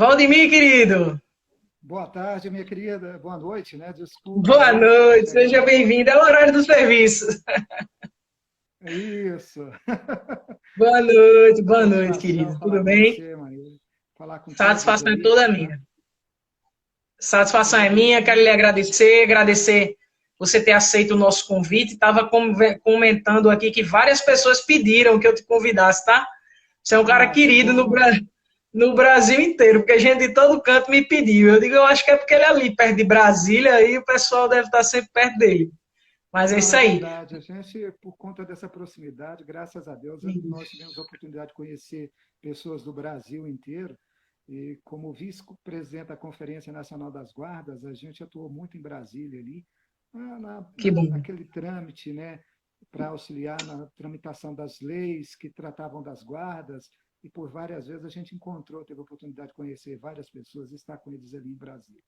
Valdemir, querido, Boa tarde, minha querida. Boa noite, né? Desculpa boa aí. noite, seja É, bem-vindo. É o horário do serviço. é isso. Boa noite, Satisfação querido. falar Tudo com bem? você, Maria. Falar com todos Satisfação é aí, toda tá? minha. Satisfação é É, minha, quero lhe agradecer você ter aceito o nosso convite. Estava comentando aqui que várias pessoas pediram que eu te convidasse, tá? Você é um cara que querido bom. no Brasil inteiro, porque gente de todo canto me pediu. Eu digo, eu acho que é porque ele é ali, perto de Brasília, aí o pessoal deve estar sempre perto dele. Mas é Não, isso é aí. verdade. A gente, por conta dessa proximidade, graças a Deus, nós tivemos a oportunidade de conhecer pessoas do Brasil inteiro. E como vice-presidente da Conferência Nacional das Guardas, a gente atuou muito em Brasília ali, Que bom. naquele trâmite, né, para auxiliar na tramitação das leis que tratavam das guardas. E por várias vezes a gente encontrou, teve a oportunidade de conhecer várias pessoas e estar com eles ali em Brasília.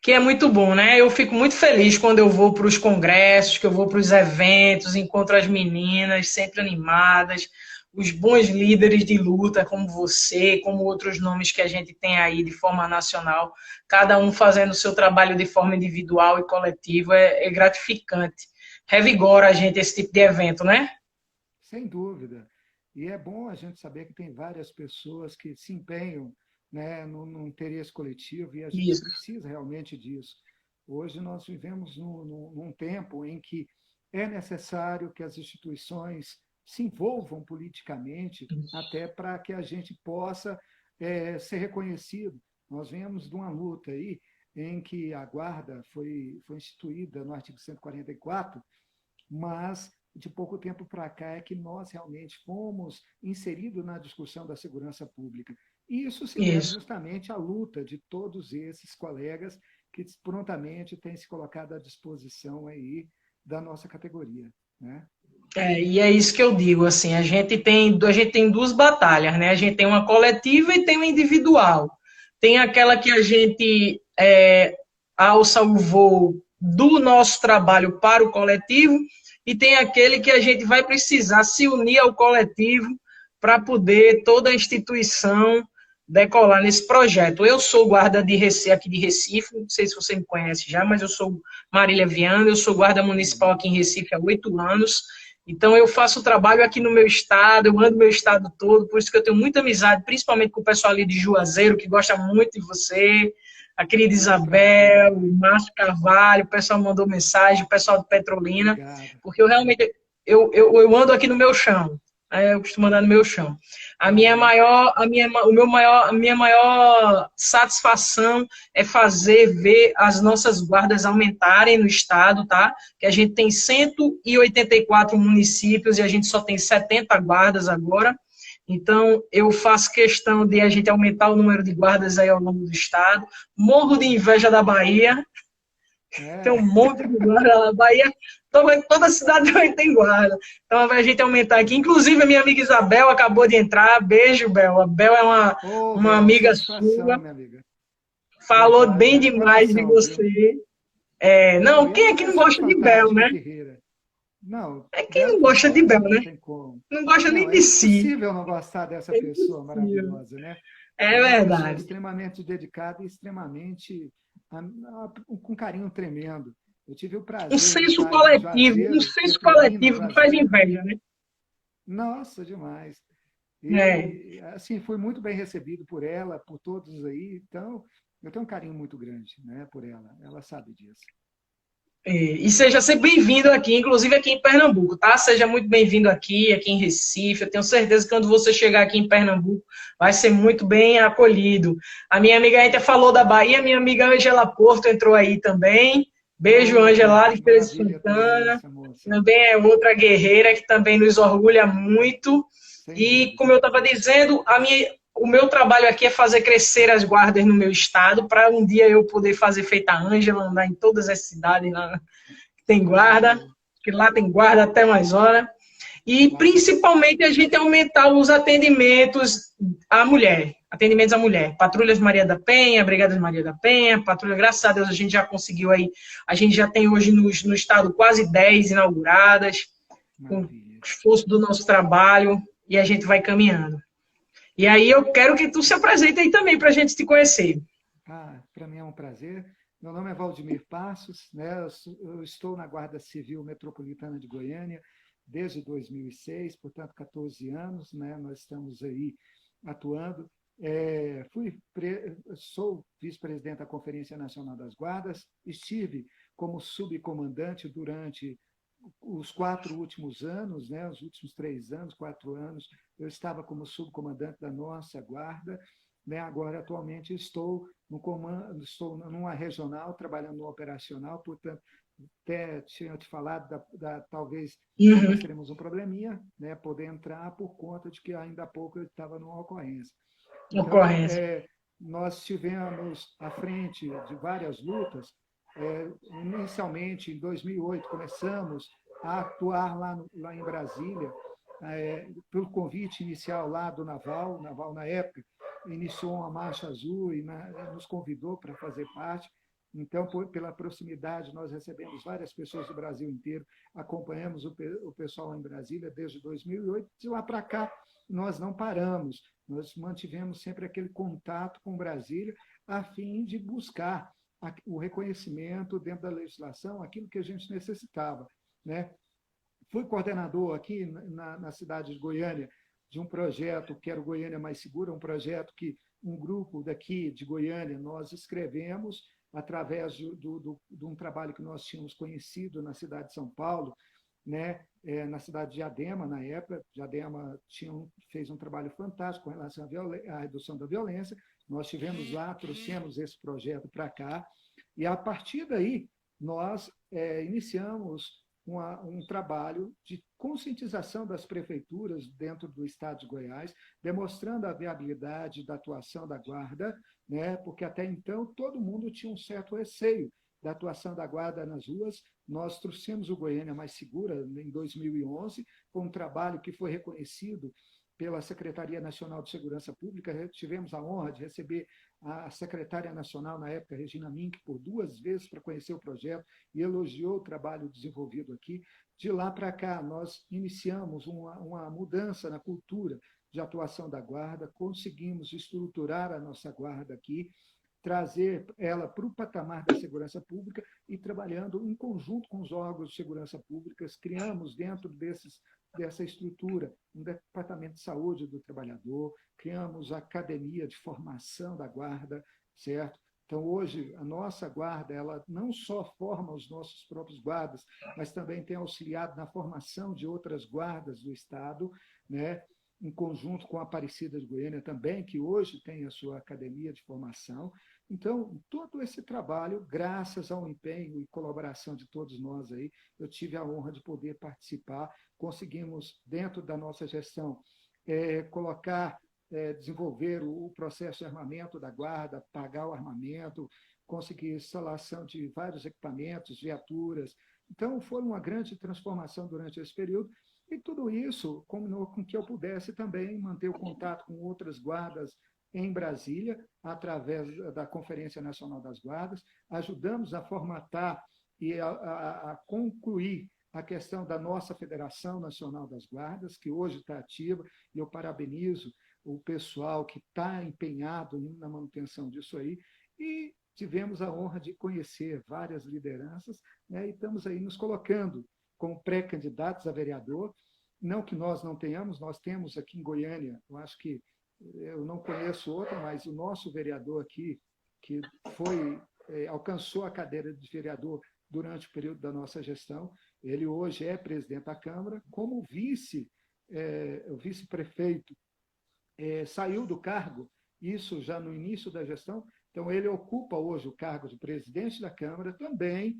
Que é muito bom, né? Eu fico muito feliz quando eu vou para os congressos, que eu vou para os eventos, encontro as meninas sempre animadas, os bons líderes de luta como você, como outros nomes que a gente tem aí de forma nacional, cada um fazendo o seu trabalho de forma individual e coletiva, é gratificante. Revigora a gente esse tipo de evento, né? Sem dúvida. E é bom a gente saber que tem várias pessoas que se empenham, né, no interesse coletivo e a gente Isso. precisa realmente disso. Hoje nós vivemos num tempo em que é necessário que as instituições se envolvam politicamente até para que a gente possa ser reconhecido. Nós vemos de uma luta aí em que a guarda foi instituída no artigo 144, mas de pouco tempo para cá é que nós realmente fomos inseridos na discussão da segurança pública. E isso se deve Isso. justamente à luta de todos esses colegas que prontamente têm se colocado à disposição aí da nossa categoria, né? E é isso que eu digo, assim, a gente tem duas batalhas, né? A gente tem uma coletiva e tem uma individual. Tem aquela que a gente alça o voo do nosso trabalho para o coletivo e tem aquele que a gente vai precisar se unir ao coletivo para poder toda a instituição decolar nesse projeto. Eu sou guarda de Recife, aqui de Recife, não sei se você me conhece já, mas eu sou Marília Viana, eu sou guarda municipal aqui em Recife há 8 anos. Então, eu faço trabalho aqui no meu estado, eu ando meu estado todo, por isso que eu tenho muita amizade, principalmente com o pessoal ali de Juazeiro, que gosta muito de você, a querida É um prazer, Isabel, o Márcio Carvalho, o pessoal mandou mensagem, o pessoal de Petrolina, obrigado. porque eu realmente, eu ando aqui no meu chão, né, eu costumo andar no meu chão. Uhum. A minha maior satisfação é fazer ver as nossas guardas aumentarem no estado, tá? Que a gente tem 184 municípios e a gente só tem 70 guardas agora. Então, eu faço questão de a gente aumentar o número de guardas aí ao longo do estado. Morro de inveja da Bahia, tem um É. monte de guarda na Bahia, toda cidade tem guarda. Então, a gente aumentar aqui. Inclusive, a minha amiga Isabel acabou de entrar. Beijo, Bel. A Bel é Ô, uma Bel, amiga satisfação, sua. minha amiga. Falou Verdade, bem é de demais de coração, viu? você. Não, Não, e é quem é uma que não pessoa gosta de Bel, fantástica, né? guerreira. Não, É quem Bela é não gosta de Bel, fantástica, não né? tem como. Não gosta nem Não, é de si. impossível não gostar dessa É pessoa impossível. maravilhosa, né? É É uma pessoa verdade. extremamente dedicada e extremamente com carinho tremendo. Eu tive o prazer de estar em Um Juazeiro, senso Petrolina, coletivo que faz Juazeiro. inveja, né? Nossa, demais. É. E assim, fui muito bem recebido por ela, por todos aí. Então, eu tenho um carinho muito grande, né, por ela. Ela sabe disso. E seja sempre bem-vindo aqui, inclusive aqui em Pernambuco, tá? Seja muito bem-vindo aqui em Recife. Eu tenho certeza que quando você chegar aqui em Pernambuco, vai ser muito bem acolhido. A minha amiga Eita falou da Bahia, minha amiga Angela Porto entrou aí também. Beijo, Oh, Angela, de Feira de maravilha também Santana. essa moça, Também é outra guerreira que também nos orgulha muito. sem E, dúvida. como eu estava dizendo, o meu trabalho aqui é fazer crescer as guardas no meu estado, para um dia eu poder fazer feita a Ângela, andar em todas as cidades que tem guarda, Oh, que lá tem guarda até mais hora. E, lá tem. principalmente, a gente aumentar os atendimentos à mulher. Atendimentos à mulher. Patrulhas Maria da Penha, Brigadas Maria da Penha, patrulha, graças a Deus, a gente já conseguiu aí. A gente já tem hoje no estado quase 10 inauguradas, com o Maravilha. esforço do nosso trabalho, e a gente vai caminhando. E aí eu quero que tu se apresente aí também para a gente te conhecer. Para mim é um prazer. Meu nome é Valdemir Passos, né? Eu estou na Guarda Civil Metropolitana de Goiânia desde 2006, portanto, 14 anos, né? Nós estamos aí atuando. Sou vice-presidente da Conferência Nacional das Guardas, estive como subcomandante durante os 4 últimos anos, né? Os últimos 3 anos, 4 anos, eu estava como subcomandante da nossa guarda, né? Agora, atualmente, estou no comando, estou numa regional, trabalhando no operacional, portanto, até tinha te falado, talvez nós Uhum. teremos um probleminha, né, poder entrar por conta de que ainda há pouco eu estava numa ocorrência. Então, Ocorrência. nós tivemos à frente de várias lutas. Inicialmente, em 2008, começamos a atuar lá em Brasília, pelo convite inicial lá do Naval. O Naval, na época, iniciou uma marcha azul e nos convidou para fazer parte. Então, pela proximidade, nós recebemos várias pessoas do Brasil inteiro, acompanhamos o pessoal em Brasília desde 2008. De lá para cá, nós não paramos, nós mantivemos sempre aquele contato com Brasília, a fim de buscar o reconhecimento dentro da legislação, aquilo que a gente necessitava, né? Fui coordenador aqui na cidade de Goiânia de um projeto que era o Goiânia Mais Segura, um projeto que um grupo daqui de Goiânia nós escrevemos através de um trabalho que nós tínhamos conhecido na cidade de São Paulo, né? Na cidade de Diadema, na época. Diadema fez um trabalho fantástico com relação à redução da violência. Nós estivemos lá, trouxemos esse projeto para cá, e a partir daí nós iniciamos um trabalho de conscientização das prefeituras dentro do estado de Goiás, demonstrando a viabilidade da atuação da guarda, né? Porque até então todo mundo tinha um certo receio da atuação da guarda nas ruas. Nós trouxemos o Goiânia Mais Segura em 2011, com um trabalho que foi reconhecido pela Secretaria Nacional de Segurança Pública. Tivemos a honra de receber a secretária nacional, na época, Regina Mink, por 2 vezes para conhecer o projeto e elogiou o trabalho desenvolvido aqui. De lá para cá, nós iniciamos uma mudança na cultura de atuação da guarda, conseguimos estruturar a nossa guarda aqui, trazer ela para o patamar da segurança pública e trabalhando em conjunto com os órgãos de segurança pública, criamos dentro dessa estrutura um departamento de saúde do trabalhador, criamos a academia de formação da guarda, certo? Então, hoje, a nossa guarda, ela não só forma os nossos próprios guardas, mas também tem auxiliado na formação de outras guardas do Estado, né? Em conjunto com a Aparecida de Goiânia também, que hoje tem a sua academia de formação. Então, todo esse trabalho, graças ao empenho e colaboração de todos nós aí, eu tive a honra de poder participar. Conseguimos, dentro da nossa gestão, desenvolver o processo de armamento da guarda, pagar o armamento, conseguir instalação de vários equipamentos, viaturas. Então, foi uma grande transformação durante esse período. E tudo isso combinou com que eu pudesse também manter o contato com outras guardas em Brasília, através da Conferência Nacional das Guardas. Ajudamos a formatar e a concluir a questão da nossa Federação Nacional das Guardas, que hoje está ativa, e eu parabenizo o pessoal que está empenhado na manutenção disso aí. E tivemos a honra de conhecer várias lideranças, né, e estamos aí nos colocando como pré-candidatos a vereador. Não que nós não tenhamos, nós temos aqui em Goiânia, eu acho que eu não conheço outro, mas o nosso vereador aqui, que alcançou a cadeira de vereador durante o período da nossa gestão, ele hoje é presidente da Câmara, como o vice-prefeito saiu do cargo, isso já no início da gestão, então ele ocupa hoje o cargo de presidente da Câmara, também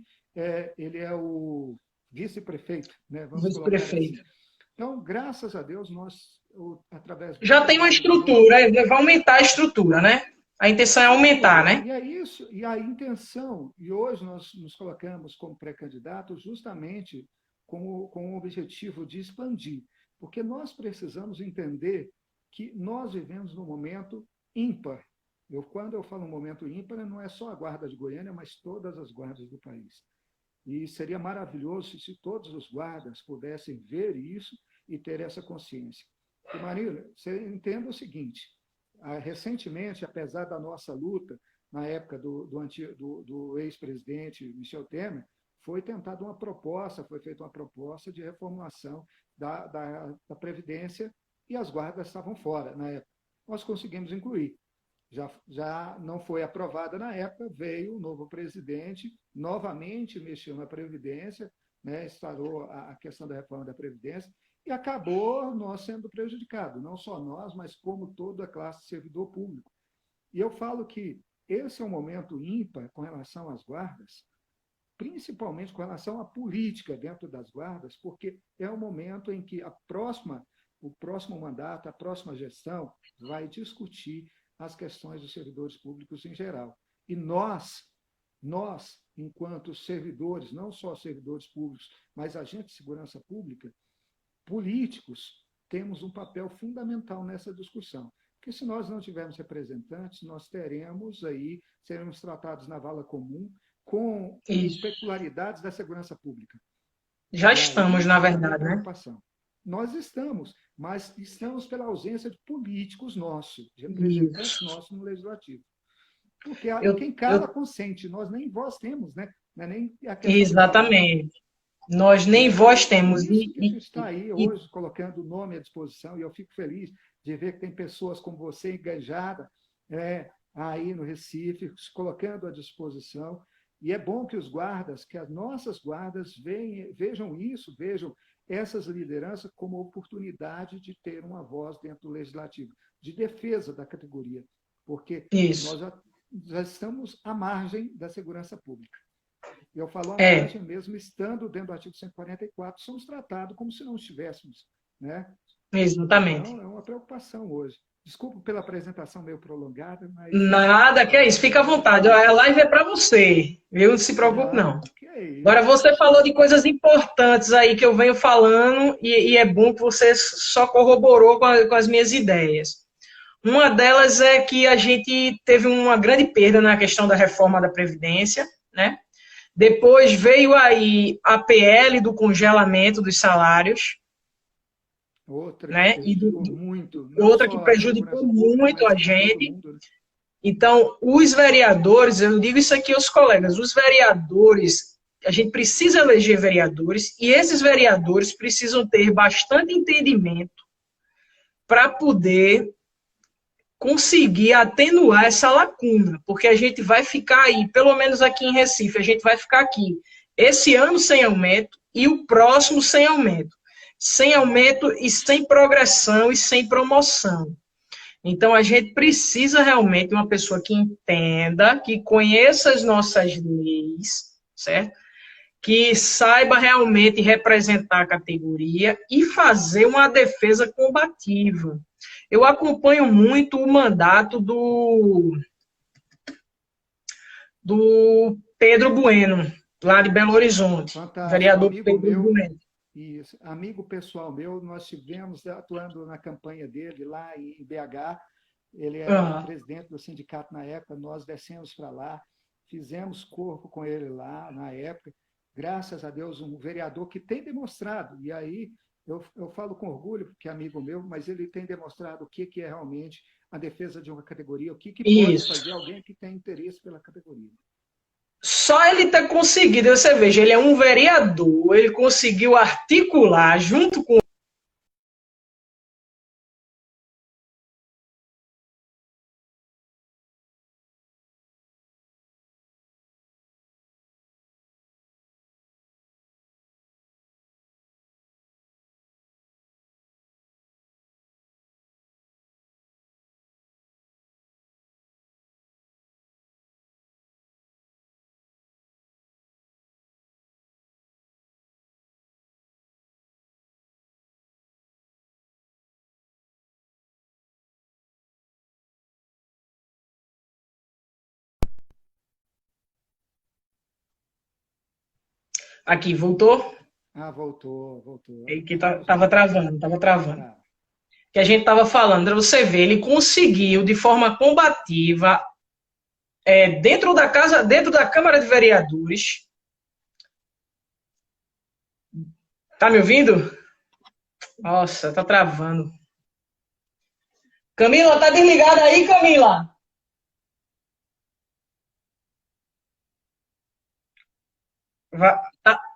ele é o vice-prefeito, né? Vamos colocar assim. Vice-prefeito. Então, graças a Deus, nós, através do Já tem uma trabalho de nós... estrutura, vai aumentar a estrutura, né? A intenção é Sem aumentar, dúvida, né? e é isso, e a intenção, e hoje nós nos colocamos como pré-candidato justamente com o objetivo de expandir, porque nós precisamos entender que nós vivemos num momento ímpar. Quando eu falo um momento ímpar, não é só a Guarda de Goiânia, mas todas as guardas do país. E seria maravilhoso se todos os guardas pudessem ver isso e ter essa consciência. E, Marina, você entenda o seguinte, recentemente, apesar da nossa luta, na época do ex-presidente Michel Temer, foi tentada uma proposta, foi feita uma proposta de reformulação da Previdência e as guardas estavam fora na época. Nós conseguimos incluir. Já não foi aprovada na época, veio o novo presidente, novamente mexeu na Previdência, né, instaurou a questão da reforma da Previdência, e acabou nós sendo prejudicados, não só nós, mas como toda a classe de servidor público. E eu falo que esse é um momento ímpar com relação às guardas, principalmente com relação à política dentro das guardas, porque é o momento em que o próximo mandato, a próxima gestão vai discutir as questões dos servidores públicos em geral. E nós, enquanto servidores, não só servidores públicos, mas agentes de segurança pública, políticos, temos um papel fundamental nessa discussão. Porque se nós não tivermos representantes, nós seremos tratados na vala comum com peculiaridades da segurança pública. Já estamos, na verdade, né? Nós estamos, mas estamos pela ausência de políticos nossos, de representantes nossos no Legislativo. Porque quem cala consente, nós nem voz temos, né? Não é nem a exatamente. Nós nem voz temos. Isso que a gente está aí hoje colocando o nome à disposição, e eu fico feliz de ver que tem pessoas como você engajadas aí no Recife, se colocando à disposição. E é bom que os guardas, que as nossas guardas vejam isso, vejam essas lideranças como oportunidade de ter uma voz dentro do Legislativo, de defesa da categoria, porque nós já estamos à margem da segurança pública. Eu falo à margem mesmo, estando dentro do artigo 144, somos tratados como se não estivéssemos, né? Exatamente. Então, é uma preocupação hoje. Desculpa pela apresentação meio prolongada, mas... Nada, que é isso, fica à vontade. A live é para você, viu? Não se preocupe, não. Agora, você falou de coisas importantes aí que eu venho falando e é bom que você só corroborou com as minhas ideias. Uma delas é que a gente teve uma grande perda na questão da reforma da Previdência, né? Depois veio aí a PL do congelamento dos salários. Outra né? que prejudicou muito. Outra que prejudicou muito a gente. Então, os vereadores, eu digo isso aqui aos colegas, os vereadores, a gente precisa eleger vereadores, e esses vereadores precisam ter bastante entendimento para poder conseguir atenuar essa lacuna, porque a gente vai ficar aí, pelo menos aqui em Recife, a gente vai ficar aqui esse ano sem aumento e o próximo sem aumento. Sem aumento e sem progressão e sem promoção. Então, a gente precisa realmente de uma pessoa que entenda, que conheça as nossas leis, certo? Que saiba realmente representar a categoria e fazer uma defesa combativa. Eu acompanho muito o mandato do Pedro Bueno, lá de Belo Horizonte. Fantástico. Vereador Pedro Bueno. Isso. Amigo pessoal meu, nós estivemos atuando na campanha dele lá em BH. Ele era presidente do sindicato na época, nós descemos para lá, fizemos corpo com ele lá na época. Graças a Deus, um vereador que tem demonstrado, e aí eu falo com orgulho, porque é amigo meu, mas ele tem demonstrado o que é realmente a defesa de uma categoria, o que pode fazer alguém que tem interesse pela categoria. Só ele ter conseguido, você veja, ele é um vereador, ele conseguiu articular junto com Aqui, voltou? Voltou. Que estava travando. Que a gente estava falando, você vê, ele conseguiu, de forma combativa, dentro da Câmara de Vereadores. Tá me ouvindo? Nossa, tá travando. Camila, tá desligada aí, Camila?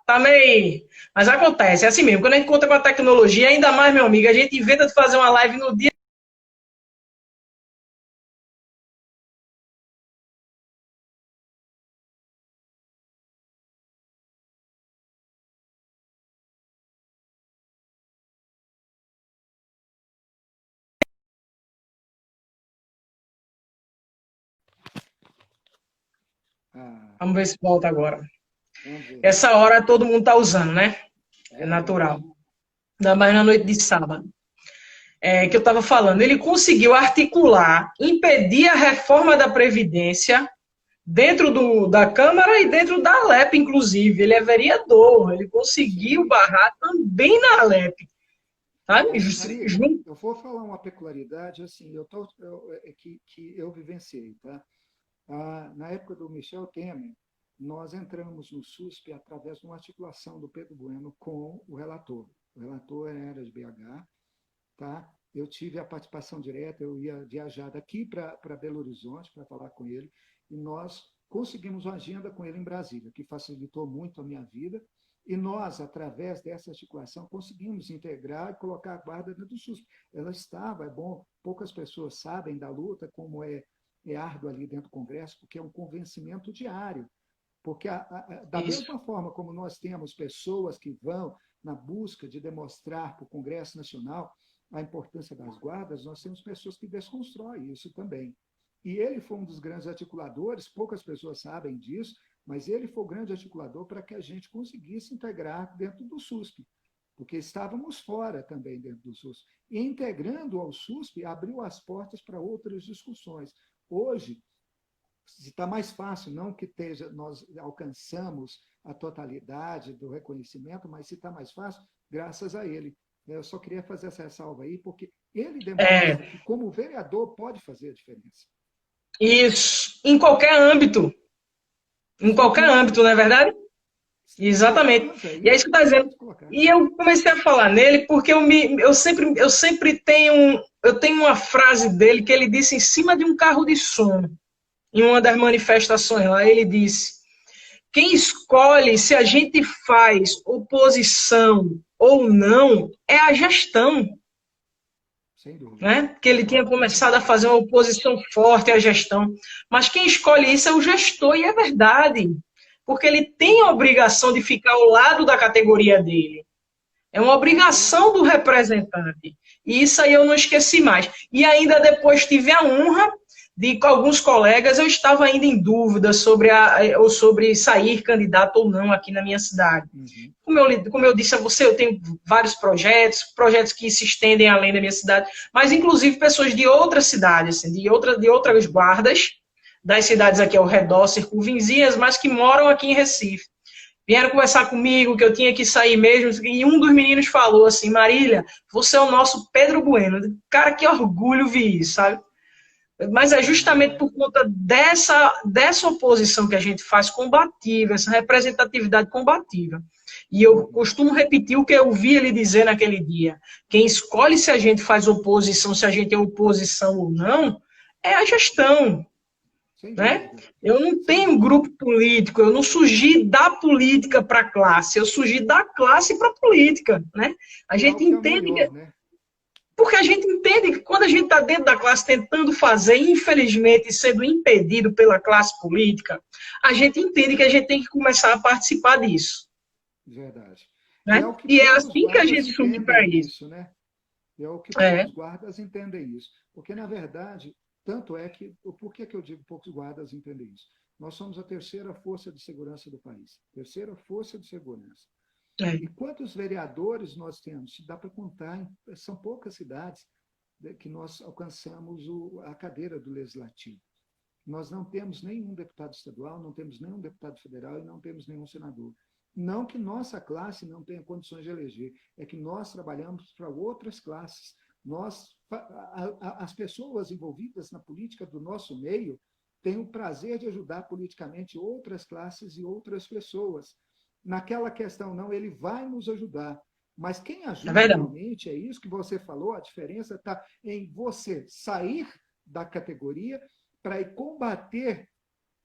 Tá meio. Mas acontece, é assim mesmo. Quando a gente conta com a tecnologia, ainda mais, meu amigo, a gente inventa de fazer uma live no dia. Ah, Vamos ver se volta agora. vamos ver. Essa hora todo mundo tá usando, né? É natural. Verdade. Ainda mais na noite de sábado. É, que eu estava falando, ele conseguiu articular, impedir a reforma da Previdência dentro da Câmara e dentro da Alep, inclusive. Ele é vereador, ele conseguiu Sim. barrar também na Alep. Sabe? Ari, eu vou falar uma peculiaridade assim, que eu vivenciei, tá? Na época do Michel Temer, nós entramos no SUSP através de uma articulação do Pedro Bueno com o relator. O relator era de BH, tá? Eu tive a participação direta, eu ia viajar daqui para Belo Horizonte para falar com ele, e nós conseguimos uma agenda com ele em Brasília, que facilitou muito a minha vida, e nós, através dessa articulação, conseguimos integrar e colocar a guarda dentro do SUS. Ela estava, é bom, poucas pessoas sabem da luta, como é árduo ali dentro do Congresso, porque é um convencimento diário. Porque, da Isso, mesma forma como nós temos pessoas que vão na busca de demonstrar para o Congresso Nacional a importância das guardas, nós temos pessoas que desconstroem isso também. E ele foi um dos grandes articuladores, poucas pessoas sabem disso, mas ele foi o grande articulador para que a gente conseguisse integrar dentro do SUSP, porque estávamos fora também dentro do SUSP. E integrando ao SUSP, abriu as portas para outras discussões. Hoje, se está mais fácil, não que nós alcançamos a totalidade do reconhecimento, mas se está mais fácil, graças a ele. Eu só queria fazer essa ressalva aí, porque ele é, demonstra que, como vereador, pode fazer a diferença. isso. Em qualquer âmbito. Em Sem qualquer âmbito, dúvida. não é verdade? Exatamente. Exato, é E é isso isso que que está eu dizendo. acabei de colocar. E eu comecei a falar nele porque eu sempre tenho, eu tenho uma frase dele que ele disse em cima de um carro de som, em uma das manifestações lá, ele disse: quem escolhe se a gente faz oposição ou não é a gestão. Sem dúvida. Né? Que ele tinha Concordo começado a plenamente. fazer uma oposição forte à gestão. Mas quem escolhe isso é o gestor, e é verdade. Porque ele tem a obrigação de ficar ao lado da categoria dele. É uma obrigação Concordo. do representante. E isso aí eu não esqueci mais. E ainda depois tive a honra de, com alguns colegas, eu estava ainda em dúvida ou sobre sair candidato ou não aqui na minha cidade. Uhum. Como eu disse a você, eu tenho vários projetos que se estendem além da minha cidade, mas inclusive pessoas de outras cidades, assim, de outras Uhum. guardas, das cidades aqui ao redor, circunvizinhas, mas que moram aqui em Recife. Vieram conversar comigo que eu tinha que sair mesmo, e um dos meninos falou assim: Marília, você é o nosso Pedro Bueno. Cara, que orgulho ver isso, sabe? Mas é justamente Ah, por conta dessa oposição que a gente faz combativa, essa representatividade combativa. E eu uhum. costumo repetir o que eu vi ele dizer naquele dia. Quem escolhe se a gente faz oposição, se a gente é oposição ou não, é a gestão. Sem Né? dúvida. Eu não Sem tenho dúvida. grupo político, eu não surgi da política para a classe, eu surgi da classe para a política. Né? A Que é gente o que é o entende que melhor, né? porque a gente entende que quando a gente está dentro da classe tentando fazer, infelizmente sendo impedido pela classe política, a gente entende que a gente tem que começar a participar disso. Verdade. E é Né? o que E é poucos assim que a guardas gente surge para entendem isso. isso, né? É o que É, poucos guardas entendem isso. Porque, na verdade, tanto é que. Por que eu digo poucos guardas entendem isso? Nós somos a terceira força de segurança do país. Terceira força de segurança. é, E quantos vereadores nós temos? Dá para contar, são poucas cidades que nós alcançamos a cadeira do legislativo. Nós não temos nenhum deputado estadual, não temos nenhum deputado federal e não temos nenhum senador. Não que nossa classe não tenha condições de eleger, é que nós trabalhamos para outras classes. As pessoas envolvidas na política do nosso meio têm o prazer de ajudar politicamente outras classes e outras pessoas. Naquela questão, não, ele vai nos ajudar. Mas quem É ajuda verdade. realmente é isso que você falou, a diferença está em você sair da categoria para ir combater,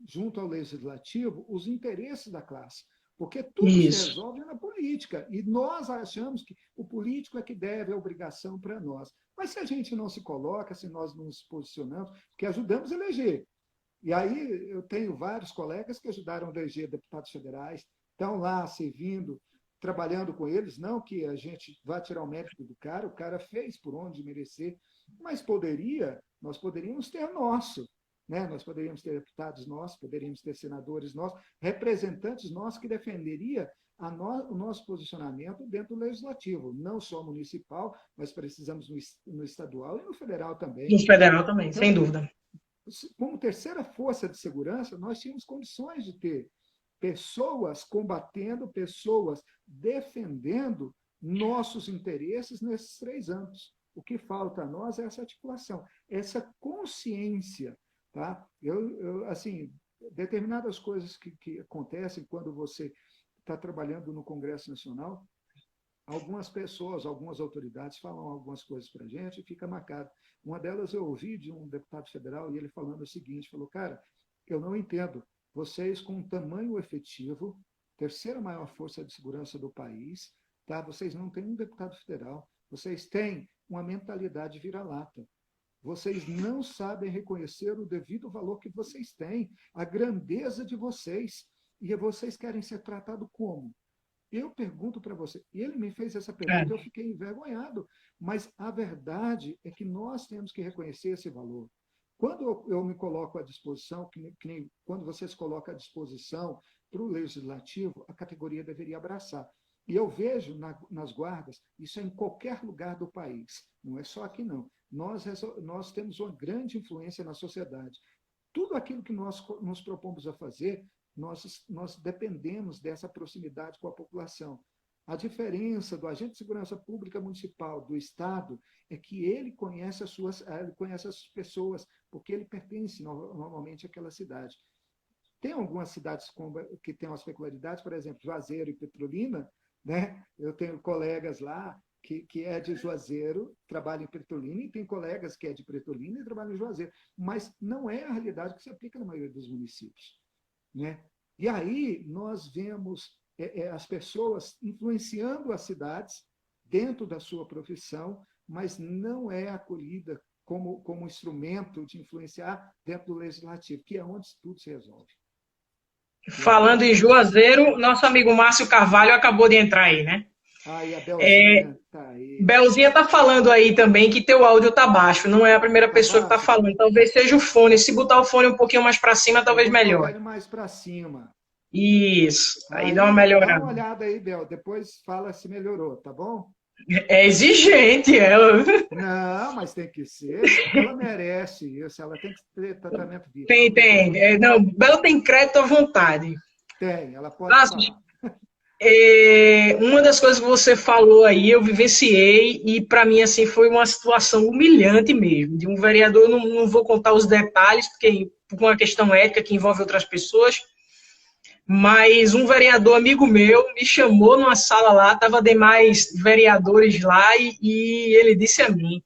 junto ao legislativo, os interesses da classe. Porque tudo se Isso. resolve na política. E nós achamos que o político é que deve a obrigação para nós. Mas se a gente não se coloca, se nós não nos posicionamos, porque ajudamos a eleger. E aí eu tenho vários colegas que ajudaram a eleger deputados federais, estão lá servindo, trabalhando com eles, não que a gente vá tirar o mérito do cara, o cara fez por onde merecer, mas nós poderíamos ter nosso, né? Nós poderíamos ter deputados nossos, poderíamos ter senadores nossos, representantes nossos que defenderia o nosso posicionamento dentro do legislativo, não só municipal, mas precisamos no estadual e no federal também. No federal também, sem Então, dúvida. como terceira força de segurança, nós tínhamos condições de ter pessoas combatendo, pessoas defendendo nossos interesses nesses 3 anos. O que falta a nós é essa articulação, essa consciência. Tá? Assim, determinadas coisas que acontecem quando você está trabalhando no Congresso Nacional, algumas pessoas, algumas autoridades falam algumas coisas para a gente e fica marcado. Uma delas eu ouvi de um deputado federal e ele falando o seguinte, falou, cara, eu não entendo, vocês com um tamanho efetivo, terceira maior força de segurança do país, tá? Vocês não têm um deputado federal, vocês têm uma mentalidade vira-lata. Vocês não sabem reconhecer o devido valor que vocês têm, a grandeza de vocês, e vocês querem ser tratados como? Eu pergunto para você, ele me fez essa pergunta, eu fiquei envergonhado, mas a verdade é que nós temos que reconhecer esse valor. Quando eu me coloco à disposição, que nem quando você se coloca à disposição para o legislativo, a categoria deveria abraçar. E eu vejo nas guardas, isso é em qualquer lugar do país, não é só aqui não. Nós temos uma grande influência na sociedade. Tudo aquilo que nós nos propomos a fazer, nós dependemos dessa proximidade com a população. A diferença do agente de segurança pública municipal do Estado é que ele conhece as pessoas, porque ele pertence normalmente àquela cidade. Tem algumas cidades que têm umas peculiaridades, por exemplo, Juazeiro e Petrolina, né? Eu tenho colegas lá que é de Juazeiro, trabalha em Petrolina, e tem colegas que é de Petrolina e trabalham em Juazeiro. Mas não é a realidade que se aplica na maioria dos municípios. Né? E aí nós vemos as pessoas influenciando as cidades dentro da sua profissão, mas não é acolhida como instrumento de influenciar dentro do legislativo, que é onde tudo se resolve. Falando em Juazeiro, nosso amigo Márcio Carvalho acabou de entrar aí, né? E a Belzinha tá aí. Belzinha tá falando aí também que teu áudio tá baixo. Não é a primeira Tá pessoa que tá baixo? falando. Talvez seja o fone. Se botar o fone um pouquinho mais para cima, Eu talvez vou colocar melhore. ele mais para cima. Isso. Aí dá uma Aí, dá melhorada. uma olhada aí, Bel. Depois fala se melhorou, tá bom? É exigente ela. Não, mas tem que ser. Ela merece isso. Ela tem que ter tratamento VIP. Tem. Não, Bela tem crédito à vontade. Tem, ela pode falar. Uma das coisas que você falou aí, eu vivenciei e para mim assim foi uma situação humilhante mesmo. De um vereador, não vou contar os detalhes, porque por uma questão ética que envolve outras pessoas, mas um vereador amigo meu me chamou numa sala lá, estava demais vereadores lá e ele disse a mim: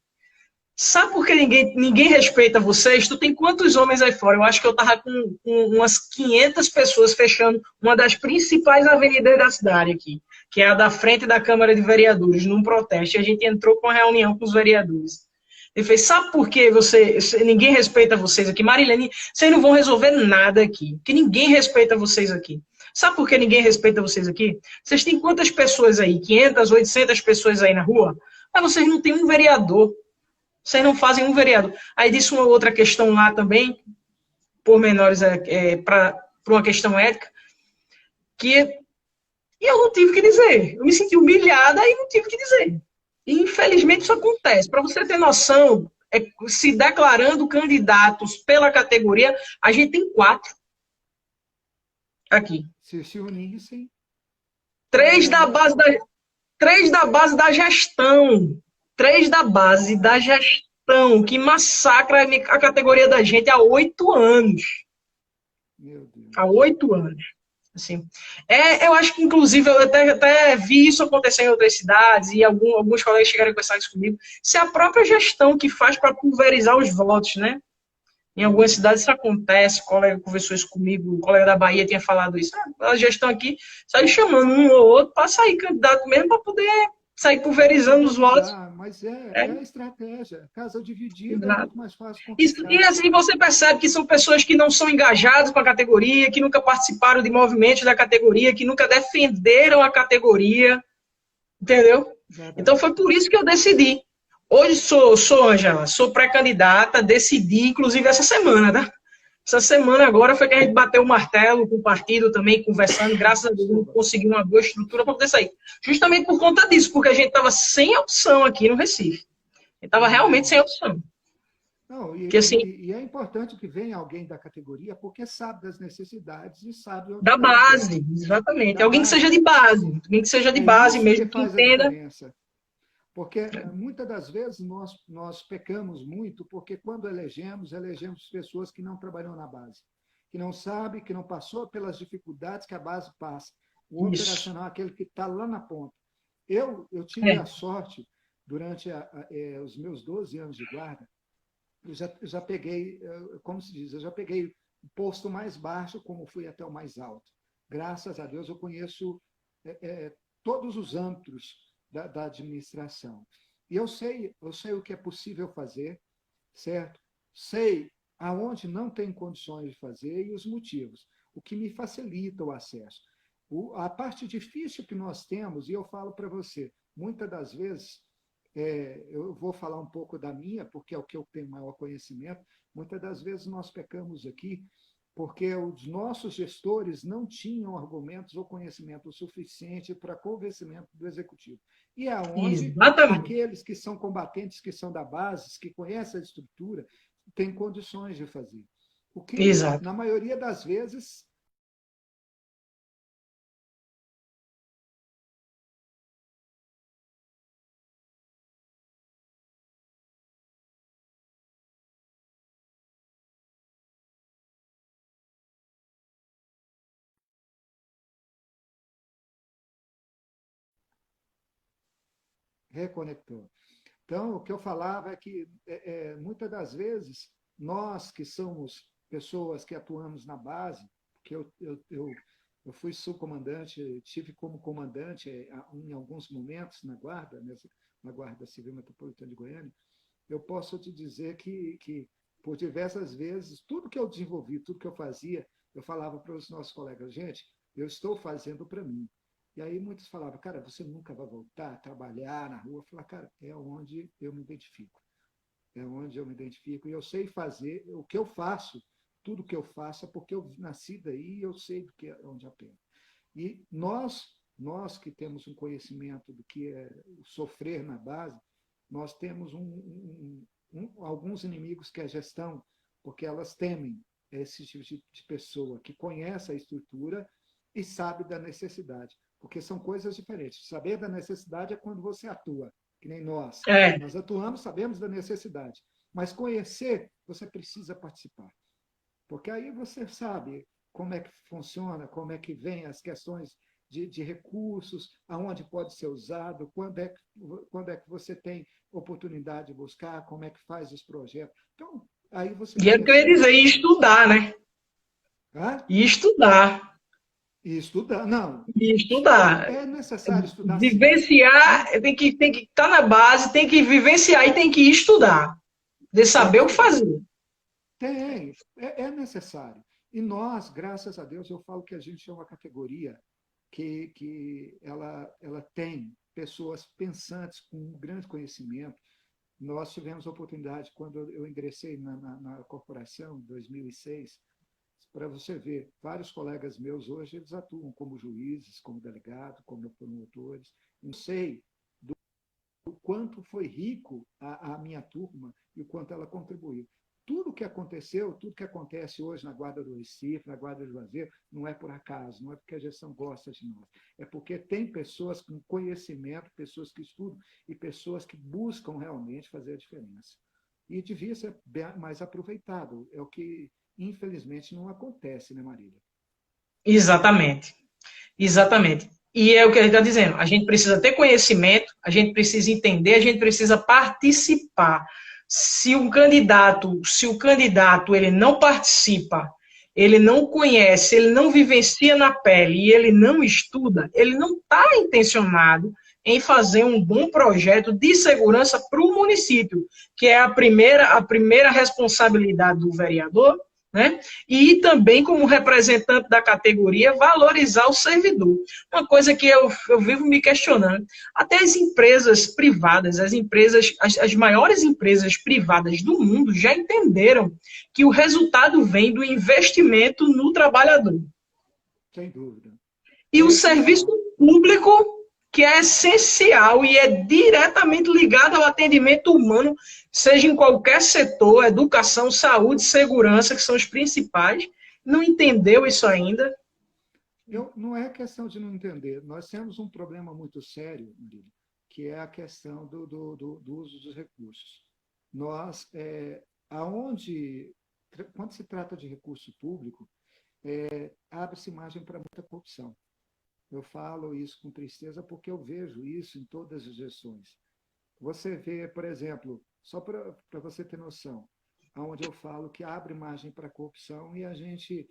sabe por que ninguém respeita vocês? Tu tem quantos homens aí fora? Eu acho que eu tava com umas 500 pessoas fechando uma das principais avenidas da cidade aqui, que é a da frente da Câmara de Vereadores, num protesto. E a gente entrou com uma reunião com os vereadores. Ele fez, sabe por que ninguém respeita vocês aqui? Marilene, vocês não vão resolver nada aqui, que ninguém respeita vocês aqui. Sabe por que ninguém respeita vocês aqui? Vocês têm quantas pessoas aí? 500, 800 pessoas aí na rua? Mas vocês não têm um vereador. Vocês não fazem um vereador. Aí disse uma outra questão lá também, por menores, para uma questão ética, que eu não tive que dizer. Eu me senti humilhada e não tive que dizer. E, infelizmente, isso acontece. Para você ter noção, se declarando candidatos pela categoria, a gente tem 4 aqui. Se unissem. 3 da base da gestão. 3 da base da gestão, que massacra a categoria da gente há 8 anos. Meu Deus. Há 8 anos. Assim. Eu acho que, inclusive, eu até vi isso acontecer em outras cidades e alguns colegas chegaram a conversar isso comigo. Se a própria gestão que faz para pulverizar os votos, né? Em algumas cidades isso acontece, o colega conversou isso comigo, o colega da Bahia tinha falado isso. A gestão aqui sai chamando um ou outro para sair candidato mesmo, para poder sair pulverizando os votos. Mas É, é a estratégia. Casa dividida é exato. muito mais fácil E conquistar. assim você percebe que são pessoas que não são engajadas com a categoria, que nunca participaram de movimentos da categoria, que nunca defenderam a categoria, entendeu? Então Verdade. foi por isso que eu decidi. Hoje sou Ângela, sou pré-candidata, decidi, inclusive essa semana, tá? Essa semana agora foi que a gente bateu o martelo com o partido também, conversando, graças a Deus a gente Desculpa. conseguiu uma boa estrutura para poder sair. Justamente por conta disso, porque a gente estava sem opção aqui no Recife. A gente estava realmente sem Hum. opção. Não, Porque assim, e é importante que venha alguém da categoria, porque sabe das necessidades e sabe onde da pegar, base, exatamente. da Alguém que seja base. de base, alguém que seja de É base isso que mesmo, que faz a entenda. diferença. Porque muitas das vezes nós pecamos muito, porque quando elegemos pessoas que não trabalham na base, que não sabe, que não passou pelas dificuldades que a base passa. O Isso. operacional é aquele que está lá na ponta. Eu tive É, a sorte, durante os meus 12 anos de guarda, eu já peguei, como se diz, eu já peguei o posto mais baixo, como fui até o mais alto. Graças a Deus eu conheço é, é, todos os âmbitos da administração. E eu sei o que é possível fazer, certo? Sei aonde não tem condições de fazer e os motivos, o que me facilita o acesso. A parte difícil que nós temos, e eu falo para você, muitas das vezes eu vou falar um pouco da minha, porque é o que eu tenho maior conhecimento. Muitas das vezes nós pecamos aqui porque os nossos gestores não tinham argumentos ou conhecimento suficiente para convencimento do executivo. E é onde exatamente. aqueles que são combatentes, que são da base, que conhecem a estrutura, têm condições de fazer. O que, Exato. na maioria das vezes, reconectou. Então, o que eu falava é que, muitas das vezes, nós que somos pessoas que atuamos na base, que eu fui subcomandante, tive como comandante em alguns momentos na Guarda, na Guarda Civil Metropolitana de Goiânia, eu posso te dizer que por diversas vezes, tudo que eu desenvolvi, tudo que eu fazia, eu falava para os nossos colegas, gente, eu estou fazendo para mim. E aí muitos falavam, cara, você nunca vai voltar a trabalhar na rua. Eu falava, cara, é onde eu me identifico. É onde eu me identifico. E eu sei fazer o que eu faço, tudo que eu faço é porque eu nasci daí e eu sei do que é onde aprendo. E nós que temos um conhecimento do que é sofrer na base, nós temos alguns inimigos que é a gestão, porque elas temem esse tipo de pessoa que conhece a estrutura e sabe da necessidade, porque são coisas diferentes. Saber da necessidade é quando você atua, que nem nós. É. Nós atuamos, sabemos da necessidade, mas conhecer, você precisa participar. Porque aí você sabe como é que funciona, como é que vem as questões de recursos, aonde pode ser usado, quando é que você tem oportunidade de buscar, como é que faz os projetos. Então, aí você E eu queria conhecendo. dizer, e estudar, né? Ah, E estudar. e estudar. Não, E estudar. é necessário estudar sim. Vivenciar, E tem que estar na base, tem que vivenciar e tem que estudar. De tem saber que o que estudar. fazer. É necessário. E nós, graças a Deus, eu falo que a gente é uma categoria que ela tem pessoas pensantes com um grande conhecimento. Nós tivemos a oportunidade, quando eu ingressei na corporação, em 2006, para você ver, vários colegas meus hoje, eles atuam como juízes, como delegados, como promotores. Não sei o quanto foi rico a minha turma e o quanto ela contribuiu. Tudo que aconteceu, tudo que acontece hoje na Guarda do Recife, na Guarda do Juazeiro, não é por acaso, não é porque a gestão gosta de nós. É porque tem pessoas com conhecimento, pessoas que estudam e pessoas que buscam realmente fazer a diferença. E devia ser mais aproveitado. É o que, infelizmente, não acontece, né, Marília? Exatamente. Exatamente. E é o que a gente está dizendo. A gente precisa ter conhecimento, a gente precisa entender, a gente precisa participar. Se o candidato ele não participa, ele não conhece, ele não vivencia na pele e ele não estuda, ele não está intencionado em fazer um bom projeto de segurança para o município, que é a primeira responsabilidade do vereador, né? E também, como representante da categoria, valorizar o servidor. Uma coisa que eu vivo me questionando. Até as empresas privadas, as maiores empresas privadas do mundo já entenderam que o resultado vem do investimento no trabalhador. Sem dúvida. E o serviço público, que é essencial e é diretamente ligado ao atendimento humano, seja em qualquer setor, educação, saúde, segurança, que são os principais, não entendeu isso ainda? Não é questão de não entender. Nós temos um problema muito sério, Murilo, que é a questão do uso dos recursos. Nós, quando se trata de recurso público, abre-se margem para muita corrupção. Eu falo isso com tristeza porque eu vejo isso em todas as gestões. Você vê, por exemplo, só para você ter noção, onde eu falo que abre margem para corrupção e a gente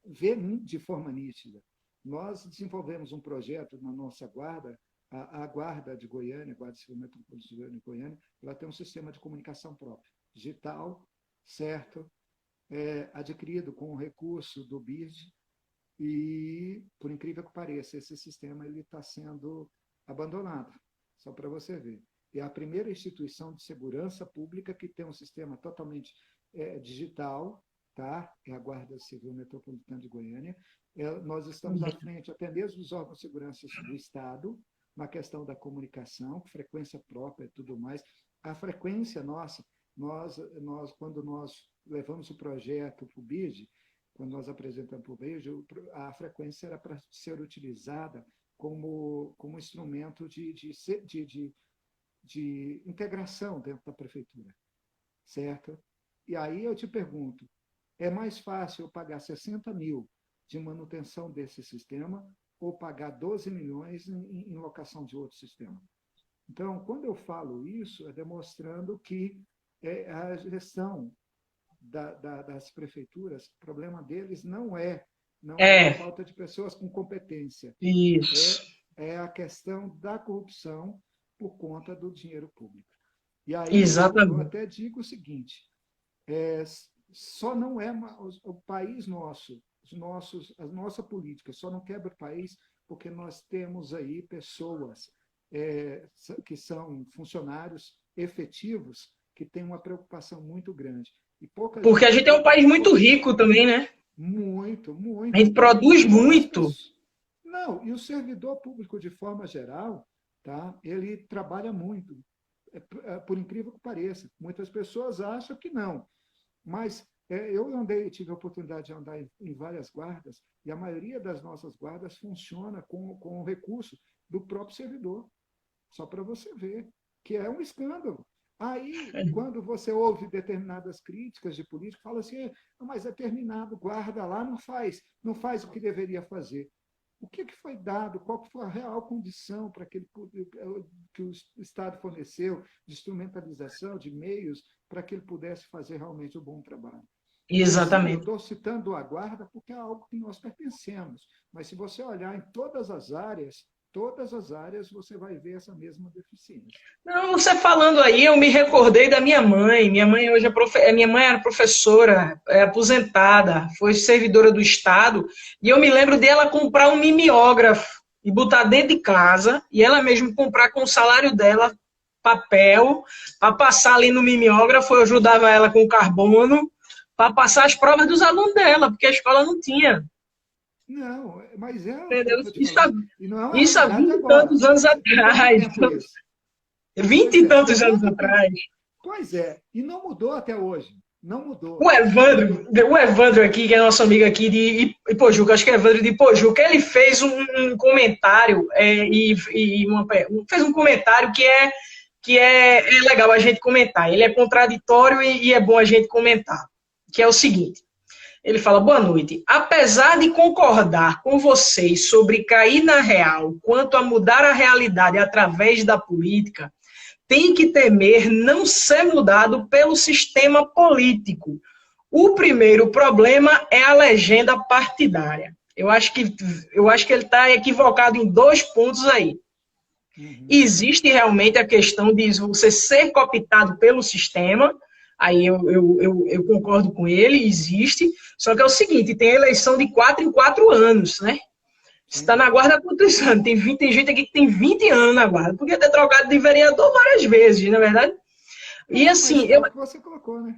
vê de forma nítida. Nós desenvolvemos um projeto na nossa guarda, a Guarda de Goiânia, a Guarda Civil Metropolitana de Goiânia, ela tem um sistema de comunicação próprio, digital, certo, adquirido com o recurso do BID, e, por incrível que pareça, esse sistema está sendo abandonado, só para você ver. É a primeira instituição de segurança pública que tem um sistema totalmente digital, tá? É a Guarda Civil Metropolitana de Goiânia. Nós estamos à frente, até mesmo dos órgãos de segurança do Estado, na questão da comunicação, frequência própria e tudo mais. A frequência nossa, quando nós levamos o projeto para o BID, quando nós apresentamos para o BID, a frequência era para ser utilizada como instrumento de integração dentro da prefeitura, certo? E aí eu te pergunto, é mais fácil eu pagar 60 mil de manutenção desse sistema ou pagar 12 milhões em locação de outro sistema? Então, quando eu falo isso, é demonstrando que a gestão das prefeituras, o problema deles não é a falta de pessoas com competência. Isso. É a questão da corrupção por conta do dinheiro público. E aí eu até digo o seguinte, só não é o país nosso, a nossa política só não quebra o país porque nós temos aí pessoas que são funcionários efetivos que têm uma preocupação muito grande. Porque a gente é um país muito rico também, né? Muito, muito. A gente produz muito. Não, e o servidor público, de forma geral, tá? Ele trabalha muito, por incrível que pareça. Muitas pessoas acham que não, mas eu tive a oportunidade de andar em várias guardas, e a maioria das nossas guardas funciona com o recurso do próprio servidor, só para você ver, que é um escândalo. Aí, quando você ouve determinadas críticas de políticos, fala assim, mas determinado guarda lá não faz o que deveria fazer. O que foi dado, qual foi a real condição para que o Estado forneceu de instrumentalização, de meios, para que ele pudesse fazer realmente um bom trabalho? Exatamente. Eu estou citando a guarda porque é algo que nós pertencemos, mas se você olhar em todas as áreas você vai ver essa mesma deficiência. Não, você falando aí, eu me recordei da minha mãe. Minha mãe hoje minha mãe era professora, aposentada, foi servidora do Estado, e eu me lembro dela comprar um mimeógrafo e botar dentro de casa, e ela mesma comprar com o salário dela papel, para passar ali no mimeógrafo, eu ajudava ela com carbono, para passar as provas dos alunos dela, porque a escola não tinha. Não, mas Entendeu? Isso há 20 e tantos anos atrás. 20 e tantos anos atrás. Pois é, e não mudou até hoje. Não mudou. O Evandro aqui, que é nosso amigo aqui de Ipojuca, acho que é Evandro de Ipojuca, ele fez um comentário fez um comentário que é legal a gente comentar. Ele é contraditório e é bom a gente comentar. Que é o seguinte. Ele fala, boa noite. Apesar de concordar com vocês sobre cair na real quanto a mudar a realidade através da política, tem que temer não ser mudado pelo sistema político. O primeiro problema é a legenda partidária. Eu acho que ele está equivocado em 2 pontos aí. Uhum. Existe realmente a questão de você ser cooptado pelo sistema, aí eu concordo com ele, existe, só que é o seguinte, tem eleição de 4 em 4 anos, né? Você está na guarda há quantos anos? Tem gente aqui que tem 20 anos na guarda, podia ter trocado de vereador várias vezes, não é verdade? E assim, é o que você colocou, né?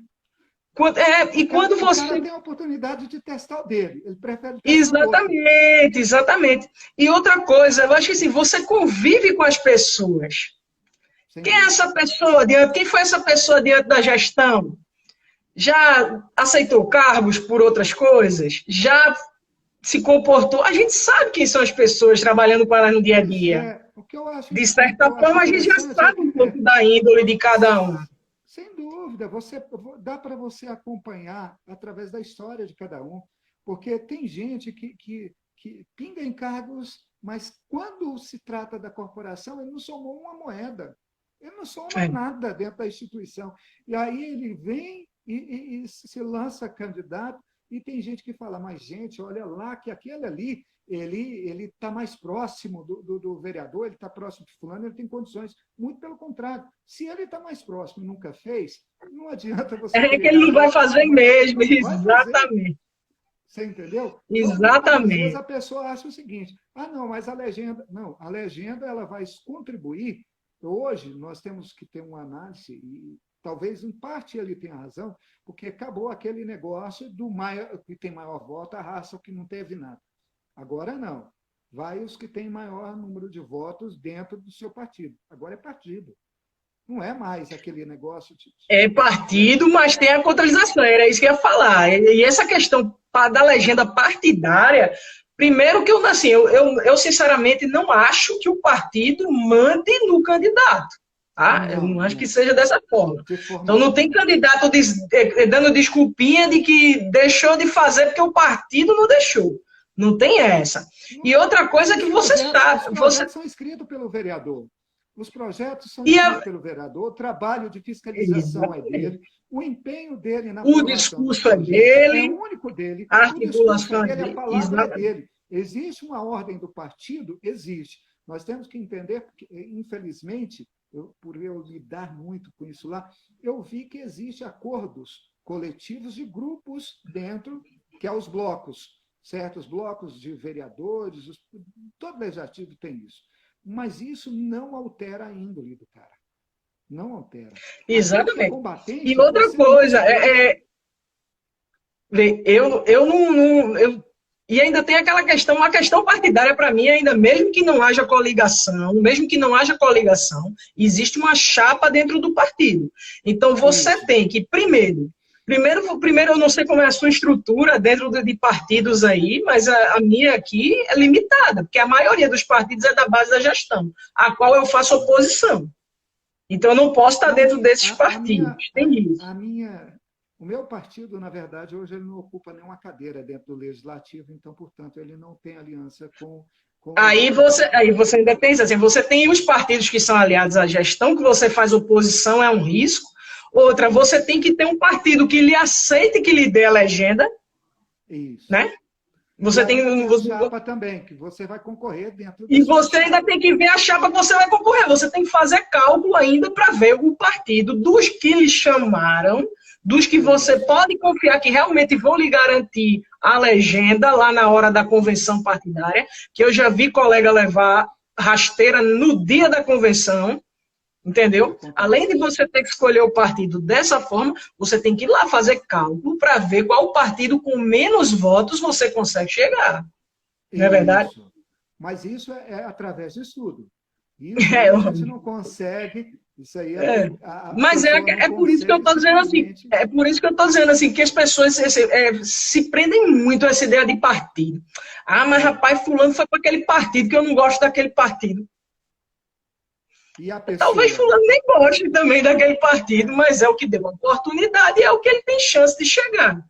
Quando você... O cara tem a oportunidade de testar o dele, ele prefere testar Exatamente, exatamente. E outra coisa, eu acho que assim, você convive com as pessoas. Quem é essa pessoa? Quem foi essa pessoa diante da gestão? Já aceitou cargos por outras coisas? Já se comportou? A gente sabe quem são as pessoas trabalhando com elas no dia a dia. O que eu acho, de certa forma, a gente já sabe um pouco da índole de cada um. Sem dúvida, dá para você acompanhar através da história de cada um, porque tem gente que pinga em cargos, mas quando se trata da corporação, ele não somou uma moeda, ele não soma nada dentro da instituição. E aí ele vem e se lança candidato, e tem gente que fala, mas gente, olha lá, que aquele ali, ele está mais próximo do vereador, ele está próximo de fulano, ele tem condições. Muito pelo contrário. Se ele está mais próximo e nunca fez, não adianta você... É que ele não vai fazer mesmo, exatamente. Você entendeu? Exatamente. Às vezes a pessoa acha o seguinte, não, mas a legenda... Não, a legenda ela vai contribuir. Hoje nós temos que ter uma análise, e talvez em parte ele tenha razão, porque acabou aquele negócio do que tem maior voto, arrasta o que não teve nada. Agora não. Vai os que têm maior número de votos dentro do seu partido. Agora é partido. Não é mais aquele negócio de... É partido, mas tem a contabilização. Era isso que eu ia falar. E essa questão da legenda partidária, primeiro que eu sinceramente não acho que o partido mande no candidato. Tá? Eu não acho que seja dessa forma. Então não tem candidato dando desculpinha de que deixou de fazer porque o partido não deixou. Não tem essa. E outra coisa é que você está... Os projetos são escritos pelo vereador. Os projetos são escritos pelo vereador, o trabalho de fiscalização é dele, o empenho dele na o discurso é dele, é único dele, a articulação é dele, a palavra é dele. Existe uma ordem do partido? Existe. Nós temos que entender, porque, infelizmente, por eu lidar muito com isso lá, eu vi que existem acordos coletivos de grupos dentro, que é os blocos, certos blocos de vereadores, todo legislativo tem isso. Mas isso não altera a índole do cara. Não altera. Exatamente. E outra coisa, eu não... E ainda tem aquela questão, uma questão partidária para mim, ainda mesmo que não haja coligação, existe uma chapa dentro do partido. Então você tem que, primeiro, eu não sei como é a sua estrutura dentro de partidos aí, mas a minha aqui é limitada, porque a maioria dos partidos é da base da gestão, a qual eu faço oposição. Então eu não posso estar dentro desses partidos. Tem isso. O meu partido, na verdade, hoje ele não ocupa nenhuma cadeira dentro do Legislativo, então, portanto, ele não tem aliança com Aí você ainda tem assim, você tem os partidos que são aliados à gestão, que você faz oposição, é um risco. Outra, você tem que ter um partido que lhe aceite que lhe dê a legenda. Isso. Né? Você tem a chapa também, que você vai concorrer dentro. E você ainda tem que ver a chapa que você vai concorrer. Você tem que fazer cálculo ainda para ver o partido dos que lhe chamaram, dos que você pode confiar que realmente vão lhe garantir a legenda lá na hora da convenção partidária, que eu já vi colega levar rasteira no dia da convenção, entendeu? Além de você ter que escolher o partido dessa forma, você tem que ir lá fazer cálculo para ver qual partido com menos votos você consegue chegar. Não é verdade? Mas isso é através de estudo. Isso a gente não consegue... Isso aí mas é por isso que eu estou dizendo assim, é por isso que eu estou dizendo assim, que as pessoas se prendem muito a essa ideia de partido. Mas rapaz, fulano foi para aquele partido, que eu não gosto daquele partido. Talvez fulano nem goste também daquele partido, mas é o que deu uma oportunidade e é o que ele tem chance de chegar.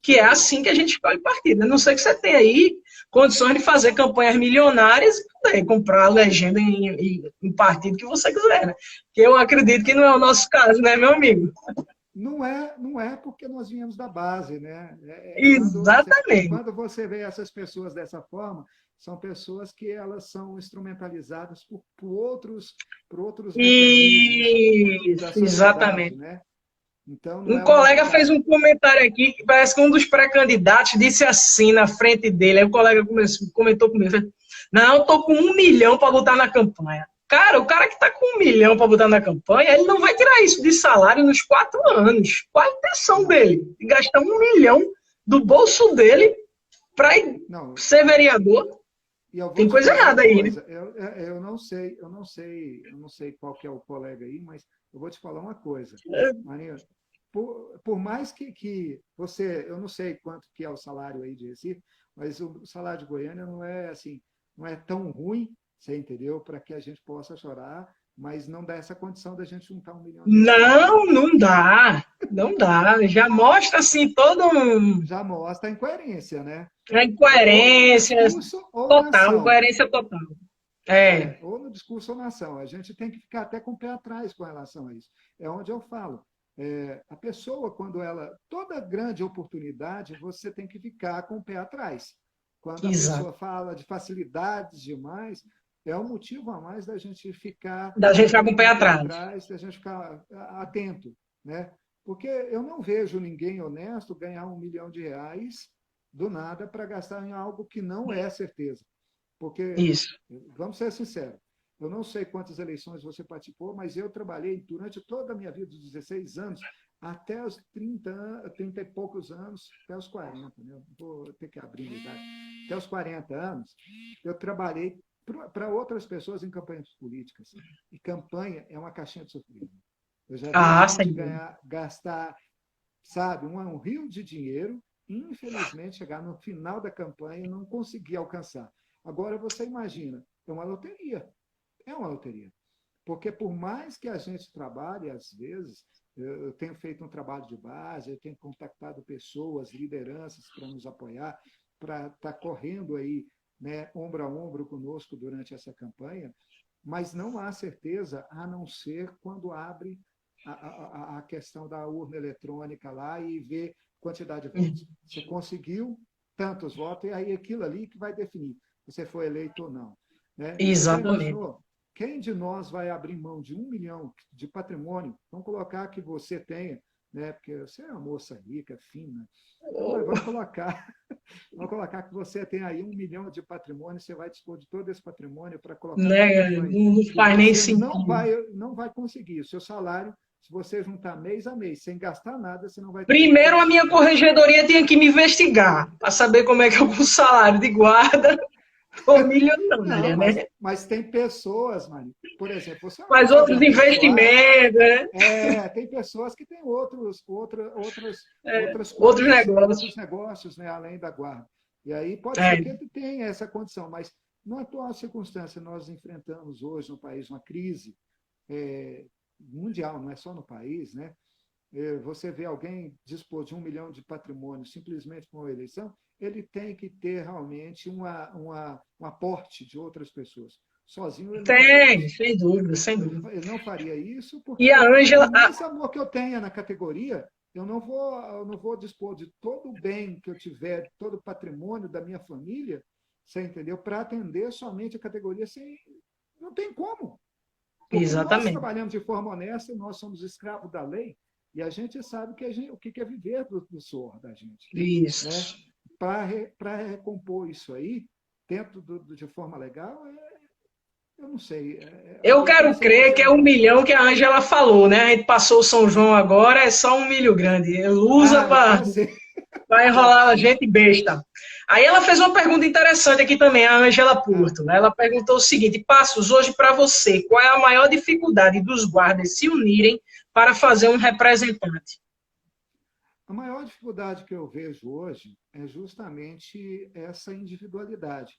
que é assim que a gente escolhe partido. A não ser que você tenha aí condições de fazer campanhas milionárias e poder comprar a legenda em partido que você quiser, né? Que eu acredito que não é o nosso caso, né, meu amigo? Não é porque nós viemos da base, né? Exatamente. Quando você vê essas pessoas dessa forma, são pessoas que elas são instrumentalizadas por outros mecanismos da Isso, sociedade, exatamente. né? Então, não Um é o nosso colega fez caso. um comentário aqui que parece que um dos pré-candidatos disse assim na frente dele. Aí o colega comentou comigo: não, eu tô com 1 milhão para botar na campanha. Cara, o cara que tá com 1 milhão para botar na campanha, ele não vai tirar isso de salário nos 4 anos. Qual a intenção Não, dele? De gastar 1 milhão do bolso dele para não. ser vereador? E eu vou Tem te coisa falar uma errada aí, né? coisa. Eu não sei qual que é o colega aí, mas eu vou te falar uma coisa, Marinho. Por mais que você, eu não sei quanto que é o salário aí de Recife, mas o salário de Goiânia não é assim, não é tão ruim, você entendeu? Para que a gente possa chorar, mas não dá essa condição da gente juntar R$ 1 milhão. Não, não dá. Não dá. Já mostra assim todo um Já mostra a incoerência, né? uma Ou no incoerência discurso ou na total, ação. incoerência total. É, Ou no discurso ou na ação. A gente tem que ficar até com o pé atrás com relação a isso. É onde eu falo. A pessoa, quando ela. Toda grande oportunidade, você tem que ficar com o pé atrás. Quando a exato. pessoa fala de facilidades demais, é um motivo a mais da gente ficar Da gente ficar com também o pé com o pé atrás. atrás, da gente ficar atento. Né? Porque eu não vejo ninguém honesto ganhar R$ 1 milhão do nada para gastar em algo que não é certeza. Porque, Isso. vamos ser sinceros, eu não sei quantas eleições você participou, mas eu trabalhei durante toda a minha vida, dos 16 anos, até os 30 e poucos anos, até os 40, né? Vou ter que abrir a idade. Até os 40 anos, eu trabalhei para outras pessoas em campanhas políticas. E campanha é uma caixinha de surpresa. Eu já vi Ah, gente sem dúvida. gastar, sabe, um rio de dinheiro e, infelizmente, chegar no final da campanha e não conseguir alcançar. Agora, você imagina, é uma loteria. É uma loteria. Porque, por mais que a gente trabalhe, às vezes, eu tenho feito um trabalho de base, eu tenho contactado pessoas, lideranças para nos apoiar, para estar correndo aí, né, ombro a ombro conosco durante essa campanha, mas não há certeza, a não ser quando abre a questão da urna eletrônica lá e vê quantidade de votos. Você conseguiu tantos votos, e aí aquilo ali que vai definir se você foi eleito ou não. Né? Você já Exatamente. imaginou? Quem de nós vai abrir mão de 1 milhão de patrimônio? Vamos colocar que você tenha, né? Porque você é uma moça rica, fina. Então, mas vamos colocar que você tem aí 1 milhão de patrimônio, você vai dispor de todo esse patrimônio para colocar numa Né? campanha. Não E faz nem você sentido. não vai conseguir. O seu salário, se você juntar mês a mês, sem gastar nada, você não vai ter Primeiro, a condições minha de. corregedoria tinha que me investigar para saber como é que eu, com o salário de guarda, tô Não, milionária, né? mas tem pessoas, Mari. Por exemplo, você é uma Mas pessoa outros bem apessoada. investimentos, né? Tem pessoas que têm outras Outros coisas, outros negócios. negócios, né, além da guarda. E aí pode ser É, que ele tenha essa condição, mas na atual circunstância nós enfrentamos hoje no país uma crise mundial, não é só no país, né? Você vê alguém dispor de 1 milhão de patrimônio simplesmente com uma eleição, ele tem que ter realmente um aporte de outras pessoas. Sozinho ele não faria tem, isso. sem dúvida, sem dúvida. Ele não faria isso E a porque, Ângela, por mais amor que eu tenha na categoria, eu não vou dispor de todo o bem que eu tiver, todo o patrimônio da minha família, você entendeu? Para atender somente a categoria sem. Não tem como. Porque nós exatamente. trabalhamos de forma honesta, nós somos escravos da lei, e a gente sabe o que é viver do suor da gente. Né? Isso. Para recompor isso aí, dentro de forma legal, eu não sei. Eu Eu quero pensei crer você que é no 1 milhão que a Ângela falou, né? A gente passou o São João agora, é só um milho grande. Ele usa para pode ser, pode enrolar a ser. gente besta. Aí ela fez uma pergunta interessante aqui também, a Ângela Ah, Porto. Né? Ela perguntou o seguinte: Passos, hoje para você, qual é a maior dificuldade dos guardas se unirem para fazer um representante? a maior dificuldade que eu vejo hoje é justamente essa individualidade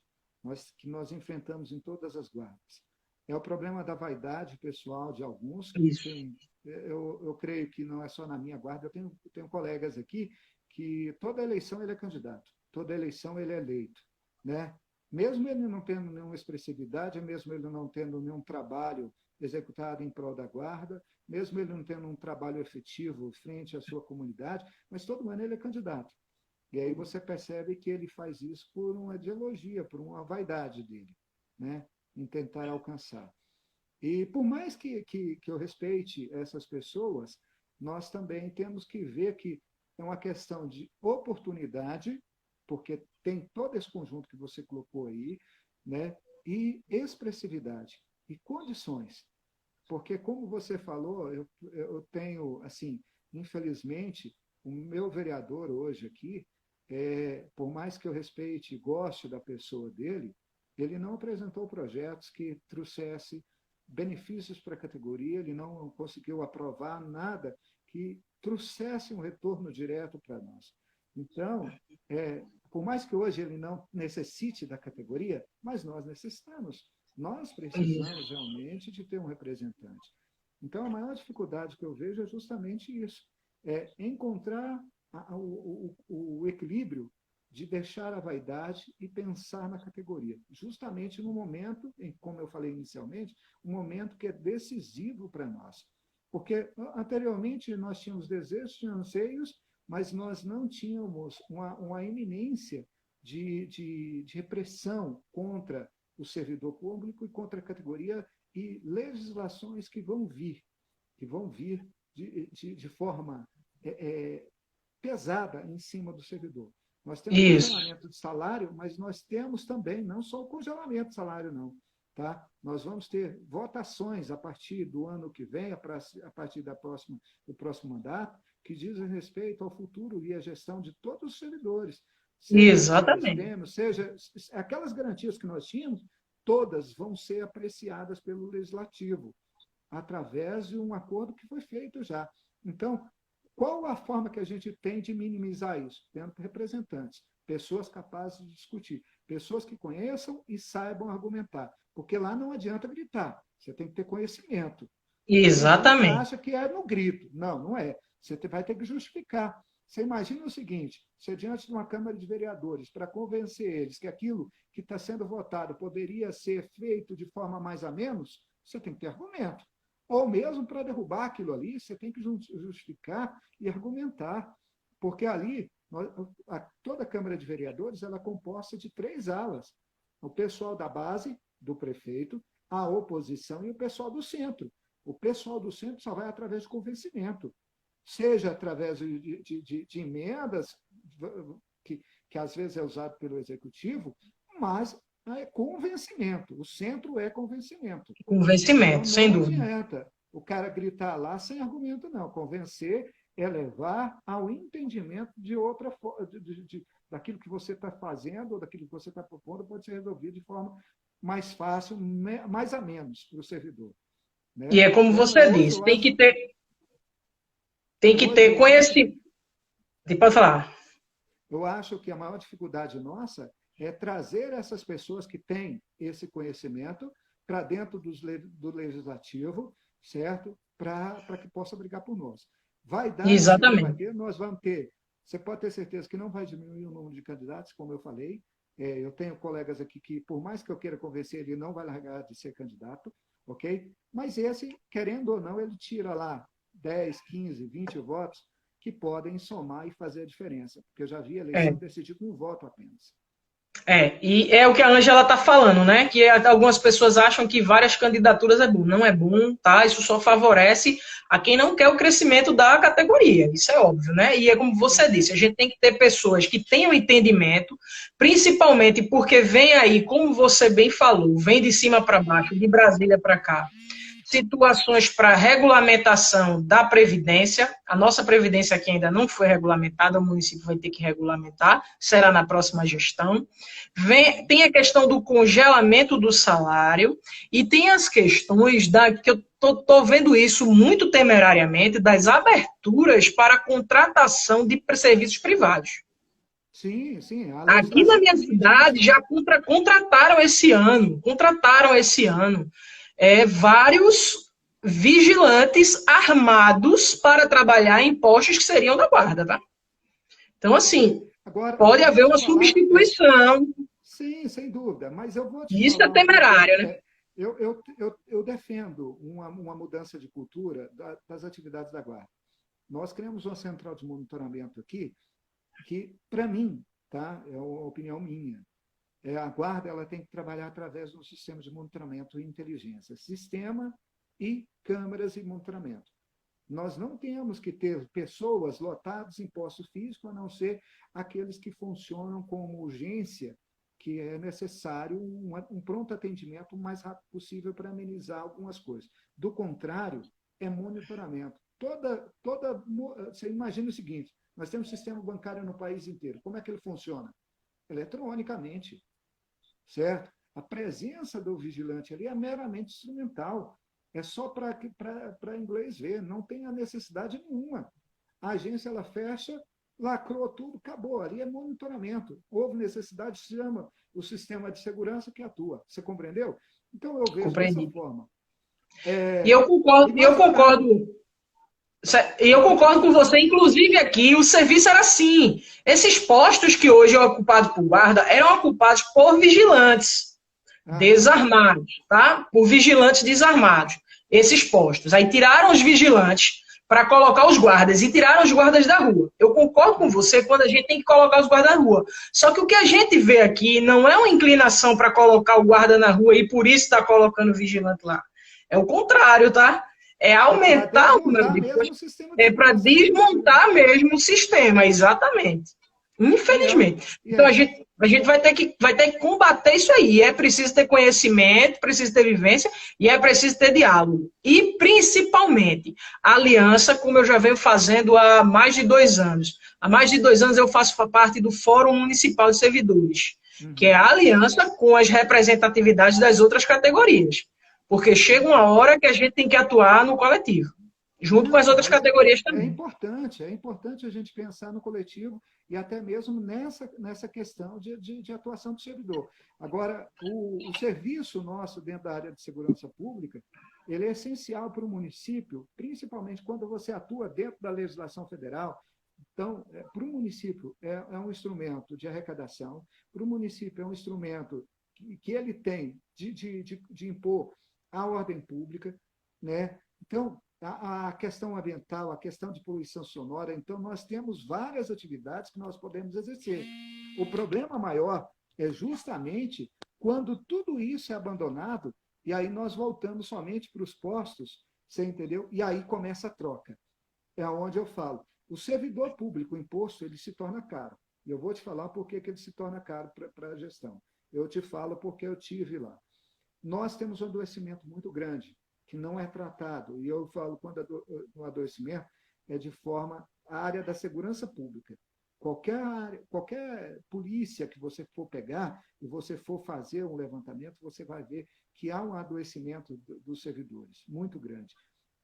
que nós enfrentamos em todas as guardas. É o problema da vaidade pessoal de alguns que Isso. tem. Eu creio que não é só na minha guarda, eu tenho colegas aqui que toda eleição ele é candidato, toda eleição ele é eleito, né? Mesmo ele não tendo nenhuma expressividade, mesmo ele não tendo nenhum trabalho executado em prol da guarda, mesmo ele não tendo um trabalho efetivo frente à sua comunidade, mas todo ano ele é candidato. E aí você percebe que ele faz isso por uma ideologia, por uma vaidade dele, né? Em tentar alcançar. E por mais que eu respeite essas pessoas, nós também temos que ver que é uma questão de oportunidade, porque tem todo esse conjunto que você colocou aí, né? E expressividade e condições. Porque, como você falou, eu tenho, assim, infelizmente, o meu vereador hoje aqui, por mais que eu respeite e goste da pessoa dele, ele não apresentou projetos que trouxesse benefícios para a categoria, ele não conseguiu aprovar nada que trouxesse um retorno direto para nós. Então, por mais que hoje ele não necessite da categoria, mas nós necessitamos. Nós precisamos realmente de ter um representante. Então, a maior dificuldade que eu vejo é justamente isso, é encontrar o equilíbrio de deixar a vaidade e pensar na categoria, justamente no momento, como eu falei inicialmente, um momento que é decisivo para nós. Porque anteriormente nós tínhamos desejos, tínhamos anseios, mas nós não tínhamos uma iminência de repressão contra o servidor público e contra a categoria e legislações que vão vir de forma pesada em cima do servidor. Nós temos congelamento de salário, mas nós temos também, não só o congelamento de salário, não. Tá? Nós vamos ter votações a partir do ano que vem, a partir do próximo mandato, que dizem respeito ao futuro e à gestão de todos os servidores. Exatamente. Seja aquelas garantias que nós tínhamos, todas vão ser apreciadas pelo Legislativo, através de um acordo que foi feito já. Então, qual a forma que a gente tem de minimizar isso? Tendo representantes, pessoas capazes de discutir, pessoas que conheçam e saibam argumentar. Porque lá não adianta gritar, você tem que ter conhecimento. Exatamente. Você acha que é no grito. Não, não é. Você vai ter que justificar. Você imagina o seguinte, você diante de uma Câmara de Vereadores, para convencer eles que aquilo que está sendo votado poderia ser feito de forma mais a menos, você tem que ter argumento. Ou mesmo para derrubar aquilo ali, você tem que justificar e argumentar. Porque ali, toda a Câmara de Vereadores ela é composta de 3 alas. O pessoal da base, do prefeito, a oposição e o pessoal do centro. O pessoal do centro só vai através de convencimento, seja através de emendas, que às vezes é usado pelo executivo, mas é convencimento. O centro é convencimento. Convencimento, então, sem dúvida. Não adianta o cara gritar lá sem argumento, não. Convencer é levar ao entendimento de outra forma, daquilo que você está fazendo ou daquilo que você está propondo, pode ser resolvido de forma mais fácil, mais a menos para o servidor. Né? E é como você disse, tem que ter conhecimento. Pode falar. Eu acho que a maior dificuldade nossa é trazer essas pessoas que têm esse conhecimento para dentro do legislativo, certo? Para que possa brigar por nós. Vai dar, exatamente. nós vamos ter. Você pode ter certeza que não vai diminuir o número de candidatos, como eu falei. Eu tenho colegas aqui que, por mais que eu queira convencer, ele não vai largar de ser candidato, ok? Mas esse, querendo ou não, ele tira lá 10, 15, 20 votos que podem somar e fazer a diferença. Porque eu já vi a eleição decidir com um voto apenas. E é o que a Ângela está falando, né? Que algumas pessoas acham que várias candidaturas é bom. Não é bom, tá? Isso só favorece a quem não quer o crescimento da categoria. Isso é óbvio, né? E é como você disse, a gente tem que ter pessoas que tenham entendimento, principalmente porque vem aí, como você bem falou, vem de cima para baixo, de Brasília para cá, situações para regulamentação da Previdência. A nossa Previdência aqui ainda não foi regulamentada, o município vai ter que regulamentar, será na próxima gestão. Tem a questão do congelamento do salário e tem as questões que eu estou vendo isso muito temerariamente, das aberturas para a contratação de serviços privados. Sim, sim. Aqui na minha cidade já contrataram esse ano. Vários vigilantes armados para trabalhar em postos que seriam da guarda, tá? Então, assim, Agora, eu pode vou haver te uma falar, substituição, sim, sem dúvida, mas eu vou te e isso é falar um pouco. temerário, né? Eu defendo uma mudança de cultura das atividades da Guarda. Nós criamos uma central de monitoramento aqui, que, para mim, tá, é uma opinião minha, a Guarda ela tem que trabalhar através de um sistema de monitoramento e inteligência, sistema e câmeras e monitoramento. Nós não temos que ter pessoas lotadas em posto físico, a não ser aqueles que funcionam como urgência, que é necessário um pronto atendimento o mais rápido possível para amenizar algumas coisas. Do contrário, é monitoramento. Você imagina o seguinte, nós temos um sistema bancário no país inteiro. Como é que ele funciona? Eletronicamente, certo? A presença do vigilante ali é meramente instrumental. É só para inglês ver, não tem a necessidade nenhuma. A agência ela fecha, lacrou tudo, acabou. Ali é monitoramento. Houve necessidade, chama o sistema de segurança que atua. Você compreendeu? Então, eu vejo dessa Compreendi. forma. E eu E concordo, nós estamos. e eu Pode concordo falar. com você, inclusive aqui o serviço era assim. Esses postos que hoje é ocupado por guarda eram ocupados por vigilantes Aham. desarmados, tá? Por vigilantes desarmados. Esses postos. Aí tiraram os vigilantes para colocar os guardas e tiraram os guardas da rua. Eu concordo com você quando a gente tem que colocar os guardas na rua. Só que o que a gente vê aqui não é uma inclinação para colocar o guarda na rua e por isso está colocando o vigilante lá. É o contrário, tá? É É para aumentar o número desmontar de mesmo o postos, sistema de é para segurança que funciona. desmontar mesmo o sistema, exatamente. E é. Infelizmente. E Então é. a gente vai ter que combater isso aí. É preciso ter conhecimento, preciso ter vivência e é preciso ter diálogo. E principalmente aliança, como eu já venho fazendo há mais de 2 anos. Há mais de 2 anos eu faço parte do Fórum Municipal de Servidores, que é Uhum. a aliança com as representatividades das outras categorias. Porque chega uma hora que a gente tem que atuar no coletivo, junto com as Não, outras mas categorias também. é importante a gente pensar no coletivo e até mesmo nessa questão de atuação do servidor. Agora, o serviço nosso dentro da área de segurança pública, ele é essencial para o município, principalmente quando você atua dentro da legislação federal. Então, para o município é um instrumento de arrecadação, para o município é um instrumento que ele tem de impor a ordem pública, né? Então, a questão ambiental, a questão de poluição sonora. Então, nós temos várias atividades que nós podemos exercer. O problema maior é justamente quando tudo isso é abandonado e aí nós voltamos somente para os postos, você entendeu? E aí começa a troca. É onde eu falo. O servidor público, o imposto, ele se torna caro. E eu vou te falar por que ele se torna caro para a gestão. Eu te falo porque eu tive lá. Nós temos um adoecimento muito grande, que não é tratado. E eu falo, quando o adoecimento é de forma a área da segurança pública. Qualquer polícia que você for pegar e você for fazer um levantamento, você vai ver que há um adoecimento dos servidores muito grande.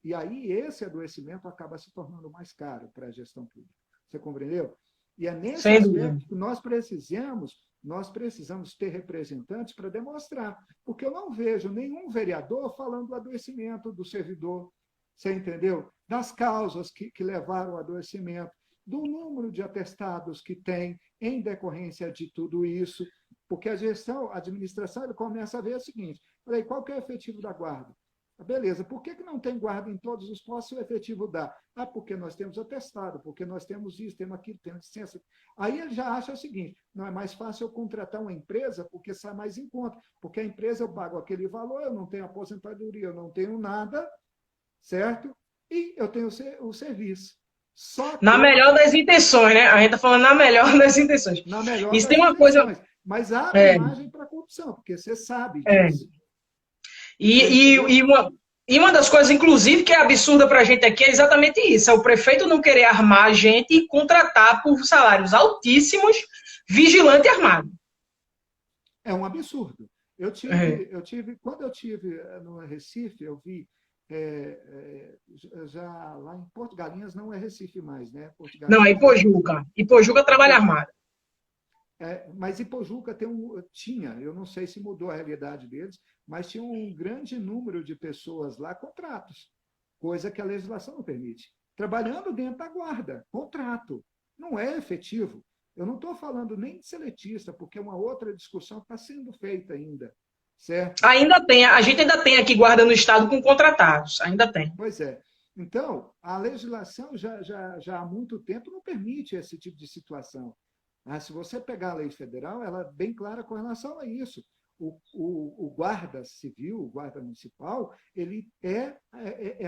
E aí esse adoecimento acaba se tornando mais caro para a gestão pública. Você compreendeu? E é nesse Sem dúvida. aspecto que nós precisamos ter representantes para demonstrar, porque eu não vejo nenhum vereador falando do adoecimento do servidor, você entendeu? Das causas que levaram ao adoecimento, do número de atestados que tem em decorrência de tudo isso, porque a administração, ele começa a ver o seguinte, qual que é o efetivo da guarda? Beleza, por que não tem guarda em todos os postos se o efetivo dá? Ah, porque nós temos atestado, porque nós temos isso, temos aquilo, temos licença. Aí ele já acha o seguinte, não é mais fácil eu contratar uma empresa porque sai mais em conta, porque a empresa eu pago aquele valor, eu não tenho aposentadoria, eu não tenho nada, certo? E eu tenho o serviço. Só Na que, melhor das intenções, né? A gente tá falando na melhor das intenções. na melhor Isso tem das uma coisa. intenções, mas abre É, margem para corrupção, porque você sabe é. disso. E, Você entendeu? e uma das coisas, inclusive, que é absurda pra gente aqui é exatamente isso: é o prefeito não querer armar a gente e contratar por salários altíssimos vigilante armado. É um absurdo. É. Quando eu tive no Recife, eu vi já lá em Porto Galinhas não é Recife mais, né? Porto Não, é Galinhas Ipojuca. Ipojuca trabalha Ipojuca. armado. Mas Ipojuca tinha, eu não sei se mudou a realidade deles, mas tinha um grande número de pessoas lá, contratos, coisa que a legislação não permite. Trabalhando dentro da guarda, contrato. não é efetivo. Eu não estou falando nem de seletista, porque é uma outra discussão que está sendo feita ainda, certo? Ainda tem, a gente ainda tem aqui guarda no estado com contratados, ainda tem. Pois é. Então, a legislação já há muito tempo não permite esse tipo de situação. Se você pegar a lei federal, ela é bem clara com relação a isso. O guarda civil, o guarda municipal, ele é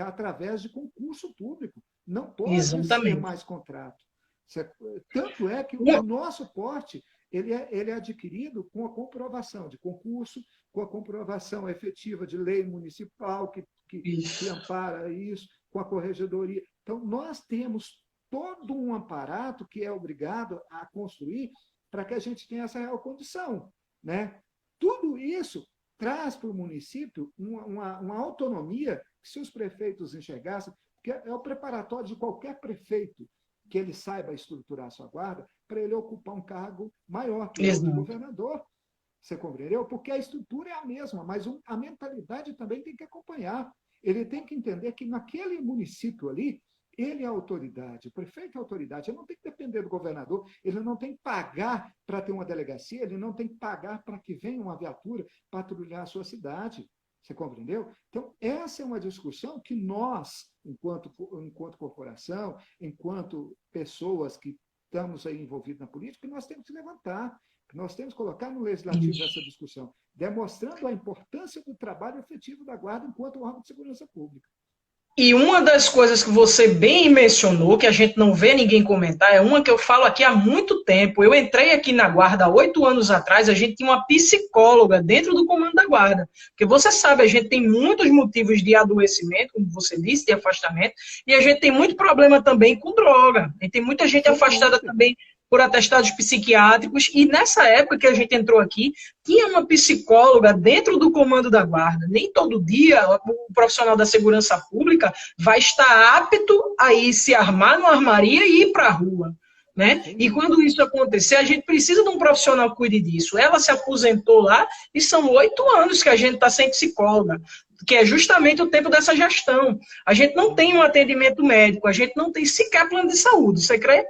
através de concurso público. Não pode ser Exatamente. mais contrato. Tanto é que o nosso porte ele é adquirido com a comprovação de concurso, com a comprovação efetiva de lei municipal que Isso. ampara isso, com a corregedoria. Então, nós temos todo um aparato que é obrigado a construir para que a gente tenha essa real condição. Né? Tudo isso traz para o município uma autonomia que, se os prefeitos enxergassem, porque é o preparatório de qualquer prefeito que ele saiba estruturar a sua guarda para ele ocupar um cargo maior, que é o de Exato. governador. Você compreendeu? Porque a estrutura é a mesma, mas a mentalidade também tem que acompanhar. Ele tem que entender que naquele município ali, ele é a autoridade, o prefeito é a autoridade, ele não tem que depender do governador, ele não tem que pagar para ter uma delegacia, ele não tem que pagar para que venha uma viatura patrulhar a sua cidade. Você compreendeu? Então, essa é uma discussão que nós, enquanto corporação, enquanto pessoas que estamos aí envolvidos na política, nós temos que levantar, nós temos que colocar no legislativo essa discussão, demonstrando a importância do trabalho efetivo da Guarda enquanto órgão de segurança pública. E uma das coisas que você bem mencionou, que a gente não vê ninguém comentar, é uma que eu falo aqui há muito tempo. Eu entrei aqui na Guarda há 8 anos atrás, a gente tinha uma psicóloga dentro do comando da Guarda. Porque você sabe, a gente tem muitos motivos de adoecimento, como você disse, de afastamento, e a gente tem muito problema também com droga. E tem muita gente afastada também por atestados psiquiátricos, e nessa época que a gente entrou aqui, tinha uma psicóloga dentro do comando da Guarda. Nem todo dia o profissional da segurança pública vai estar apto a ir se armar numa armaria e ir para a rua. Né? E quando isso acontecer, a gente precisa de um profissional que cuide disso. Ela se aposentou lá e são 8 anos que a gente está sem psicóloga, que é justamente o tempo dessa gestão. A gente não tem um atendimento médico, a gente não tem sequer plano de saúde, você crê?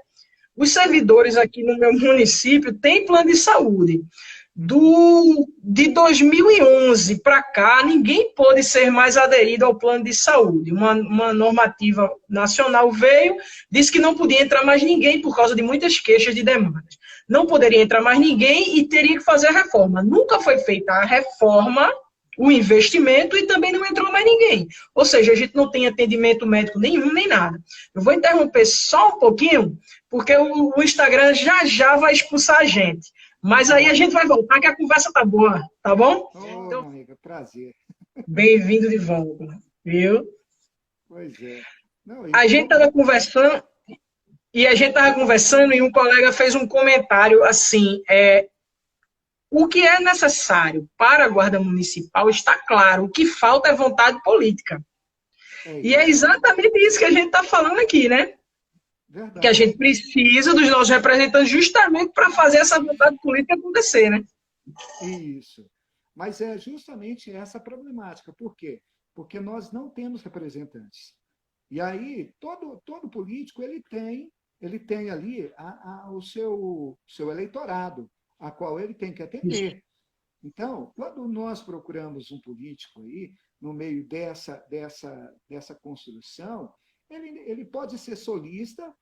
Os servidores aqui no meu município têm plano de saúde. De 2011 para cá, ninguém pôde ser mais aderido ao plano de saúde. Uma normativa nacional veio, disse que não podia entrar mais ninguém por causa de muitas queixas de demandas. Não poderia entrar mais ninguém e teria que fazer a reforma. Nunca foi feita a reforma, o investimento, e também não entrou mais ninguém. Ou seja, a gente não tem atendimento médico nenhum, nem nada. Eu vou interromper só um pouquinho, porque o Instagram já vai expulsar a gente. Mas aí a gente vai voltar, que a conversa tá boa, tá bom? Então, amiga, prazer. Bem-vindo de volta, viu? Pois é. Não, A gente estava conversando, e um colega fez um comentário assim, o que é necessário para a Guarda Municipal está claro, o que falta é vontade política. E é exatamente isso que a gente está falando aqui, né? Verdade. Que a gente precisa dos nossos representantes justamente para fazer essa vontade política acontecer, né? Isso. Mas é justamente essa problemática. Por quê? Porque nós não temos representantes. E aí, todo político ele tem ali o seu eleitorado, a qual ele tem que atender. Então, quando nós procuramos um político aí, no meio dessa construção, ele pode ser solista.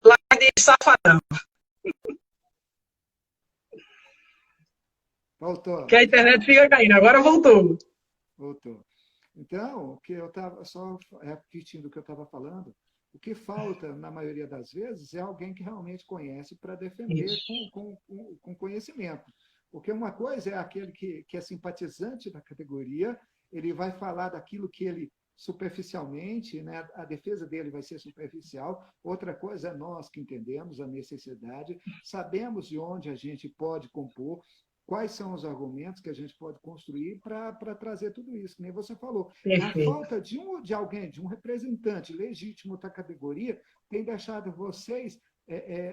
Lá de safadão. Voltou. Que a internet fica caindo. Agora voltou. Voltou. Então, o que eu estava só repetindo o que eu estava falando, o que falta, na maioria das vezes, é alguém que realmente conhece para defender com conhecimento. Porque uma coisa é aquele que é simpatizante da categoria, ele vai falar daquilo que ele superficialmente, né, a defesa dele vai ser superficial. Outra coisa é nós que entendemos a necessidade, sabemos de onde a gente pode compor, quais são os argumentos que a gente pode construir para trazer tudo isso, que nem você falou. Perfeito. A falta de alguém, de um representante legítimo da categoria, tem deixado vocês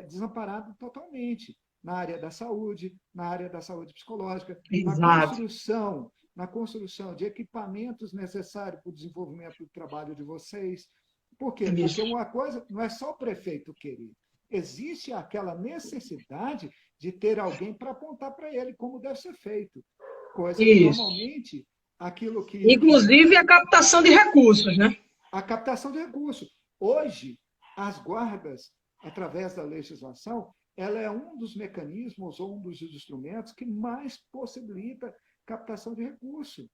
desamparado totalmente na área da saúde psicológica, Exato. na construção de equipamentos necessários para o desenvolvimento do trabalho de vocês. Por quê? Porque Isso. uma coisa não é só o prefeito querer. Existe aquela necessidade de ter alguém para apontar para ele como deve ser feito. Coisa que, Isso. normalmente, aquilo Inclusive a captação de recursos, né? a captação de recursos. Hoje, as guardas, através da legislação, ela é um dos mecanismos ou um dos instrumentos que mais possibilita captação de recursos,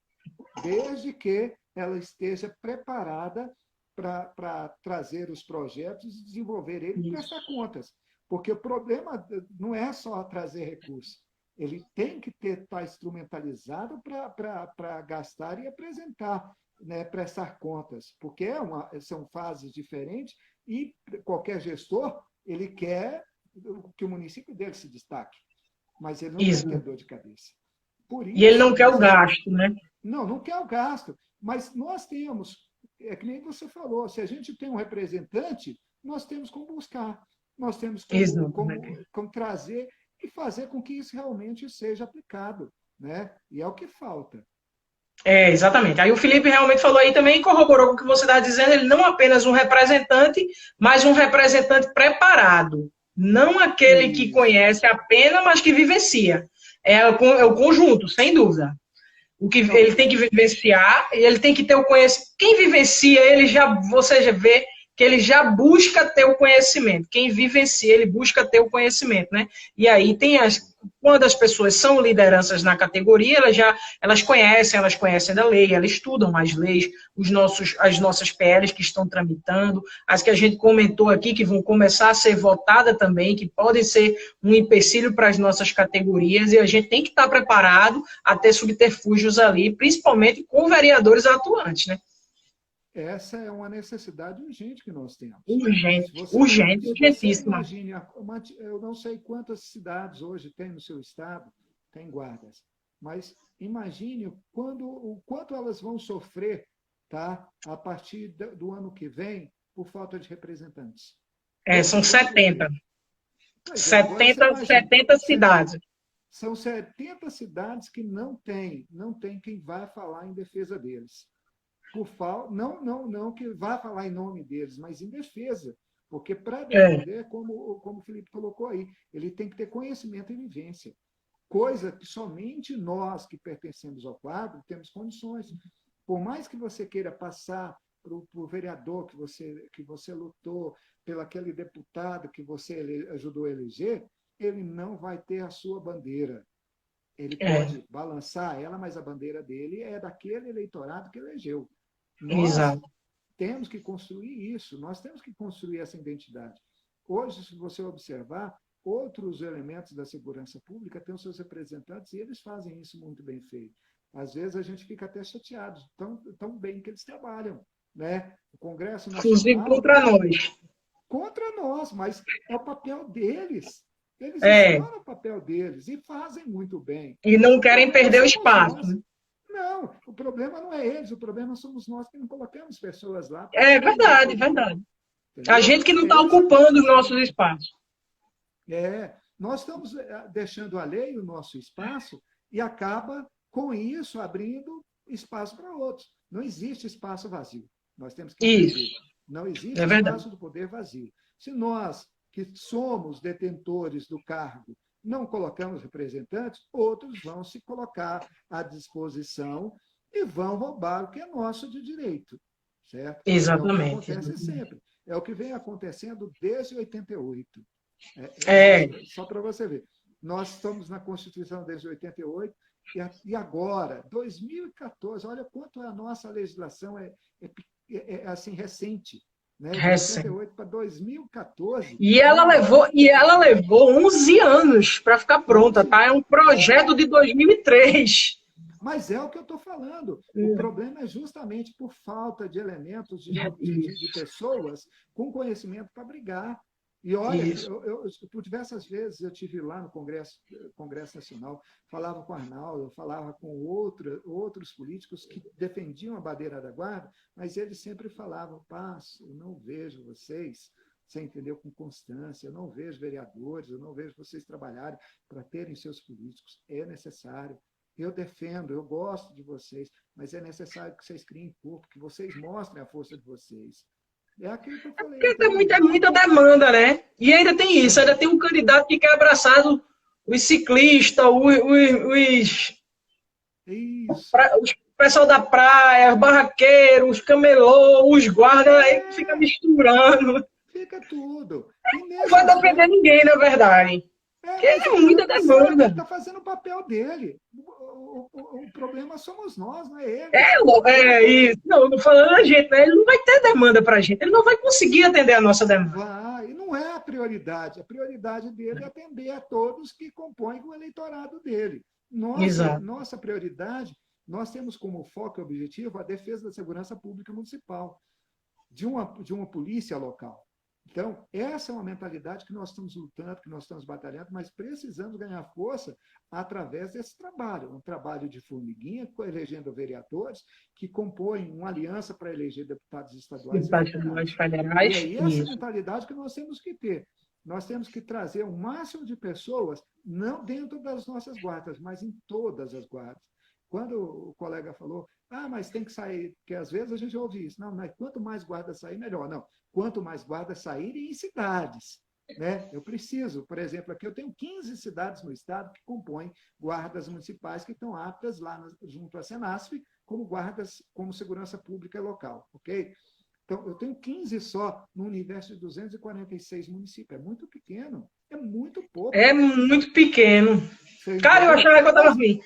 desde que ela esteja preparada para trazer os projetos e desenvolver ele e prestar Isso. contas. Porque o problema não é só trazer recursos, ele tem que estar instrumentalizado para gastar e apresentar, né, prestar contas, porque são fases diferentes e qualquer gestor ele quer que o município dele se destaque, mas ele não quer ter Isso. dor de cabeça. Por E ele isso não que quer o vocês... gasto, né? Não quer o gasto, mas nós temos, é que nem você falou, se a gente tem um representante, nós temos como buscar, nós temos Exatamente. como trazer e fazer com que isso realmente seja aplicado, né? E é o que falta. Exatamente. Aí o Felipe realmente falou aí também, corroborou com o que você está dizendo, ele não apenas um representante, mas um representante preparado. Não aquele que Isso. conhece apenas, mas que vivencia. É o conjunto, sem dúvida. O que Não, ele tem que vivenciar, ele tem que ter o conhecimento. Quem vivencia, você já vê que ele já busca ter o conhecimento. Quem vivencia, ele busca ter o conhecimento, né? E aí quando as pessoas são lideranças na categoria, elas conhecem da lei, elas estudam as leis, as nossas PLs que estão tramitando, as que a gente comentou aqui que vão começar a ser votadas também, que podem ser um empecilho para as nossas categorias, e a gente tem que estar preparado a ter subterfúgios ali, principalmente com vereadores atuantes, né? essa é uma necessidade urgente que nós temos. Urgente, urgente, Se você urgentíssima. imagine, eu não sei quantas cidades hoje tem no seu estado, tem guardas, mas imagine o quanto elas vão sofrer, tá, a partir do ano que vem por falta de representantes. São Quantas vão 70. sofrer? Pois é, agora você 70, imagina, 70 cidades. são 70 cidades que não tem quem vai falar em defesa deles. Não que vá falar em nome deles, mas em defesa. Porque para É, defender, como o Felipe colocou aí, ele tem que ter conhecimento e vivência. Coisa que somente nós que pertencemos ao quadro temos condições. Por mais que você queira passar para o vereador que você lutou, pelo aquele deputado que você ajudou a eleger, ele não vai ter a sua bandeira. Ele é, pode balançar ela, mas a bandeira dele é daquele eleitorado que elegeu. Nós exato. temos que construir isso, nós temos que construir essa identidade. Hoje, se você observar, outros elementos da segurança pública têm os seus representantes e eles fazem isso muito bem feito. Às vezes a gente fica até chateado, tão bem que eles trabalham. Né? O Congresso Inclusive Nacional, contra nós. contra nós, mas é o papel deles. Eles É, estão no papel deles e fazem muito bem. e não O querem problema perder o somos espaço. nós. Né? Não, o problema não é eles, o problema somos nós que não colocamos pessoas lá para É poder verdade, executar. verdade. A Entendeu? gente que não está Eles é que ocupando os precisam. nossos espaços. Nós estamos deixando alheio o nosso espaço e acaba, com isso, abrindo espaço para outros. Não existe espaço vazio. Nós temos que entender. Isso, Não é existe verdade. espaço do poder vazio. Se nós, que somos detentores do cargo, não colocamos representantes, outros vão se colocar à disposição e vão roubar o que é nosso de direito. Certo? É o que Exatamente, acontece exatamente. sempre. É o que vem acontecendo desde 88. É, Só para você ver. Nós estamos na Constituição desde 88 e agora, 2014, olha quanto a nossa legislação assim, recente. Né? De recém. 88 para 2014, E ela levou 11 anos para ficar pronta, 11. tá? É um projeto de 2003. Mas é o que eu estou falando. O problema é justamente por falta de elementos, de Isso, pessoas com conhecimento para brigar. E olha, isso. por diversas vezes eu tive lá no Congresso Nacional, falava com o Arnaldo, falava com outros políticos que defendiam a bandeira da guarda, mas eles sempre falavam: Paz, eu não vejo vocês você entendeu, com constância. Eu não vejo vereadores, eu não vejo vocês trabalharem para terem seus políticos. É necessário. Eu defendo, eu gosto de vocês, mas é necessário que vocês criem corpo, que vocês mostrem a força de vocês. É aquilo que eu falei Porque tem anteriormente. muita demanda, né? E ainda tem isso, ainda tem um candidato que quer abraçar os ciclistas, Isso. os pessoal da praia, os barraqueiros, os camelô, os guardas, aí fica É, misturando. fica tudo. E Não vai mesmo defender sendo. ninguém, na verdade. Porque Mas é o cara muita está certo, ele demanda. está fazendo o papel dele. O problema somos nós, não é eles. Isso. Não, não falando a gente, né? Ele não vai ter demanda pra gente. Ele não vai conseguir atender a nossa demanda. Vai, e não é a prioridade. A prioridade dele é atender a todos que compõem o eleitorado dele. Exato. Nossa prioridade, nós temos como foco e objetivo a defesa da segurança pública municipal, de uma polícia local. Então, essa é uma mentalidade que nós estamos lutando, que nós estamos batalhando, mas precisamos ganhar força através desse trabalho, um trabalho de formiguinha, elegendo vereadores que compõem uma aliança para eleger deputados estaduais e federais. E Federais, aí essa isso. mentalidade que nós temos que ter. Nós temos que trazer o máximo de pessoas, não dentro das nossas guardas, mas em todas as guardas. Quando o colega falou, mas tem que sair, porque às vezes a gente ouve isso, não, mas quanto mais guardas sair, melhor. Não, quanto mais guardas saírem em cidades. Né? Eu preciso, por exemplo, aqui eu tenho 15 cidades no estado que compõem guardas municipais que estão aptas lá junto à Senasf como guardas, como segurança pública local, ok? Então, eu tenho 15 só no universo de 246 municípios. É muito pequeno, é muito É pouco. muito pequeno. Você Cara, eu entendeu? achava que eu tava ruim.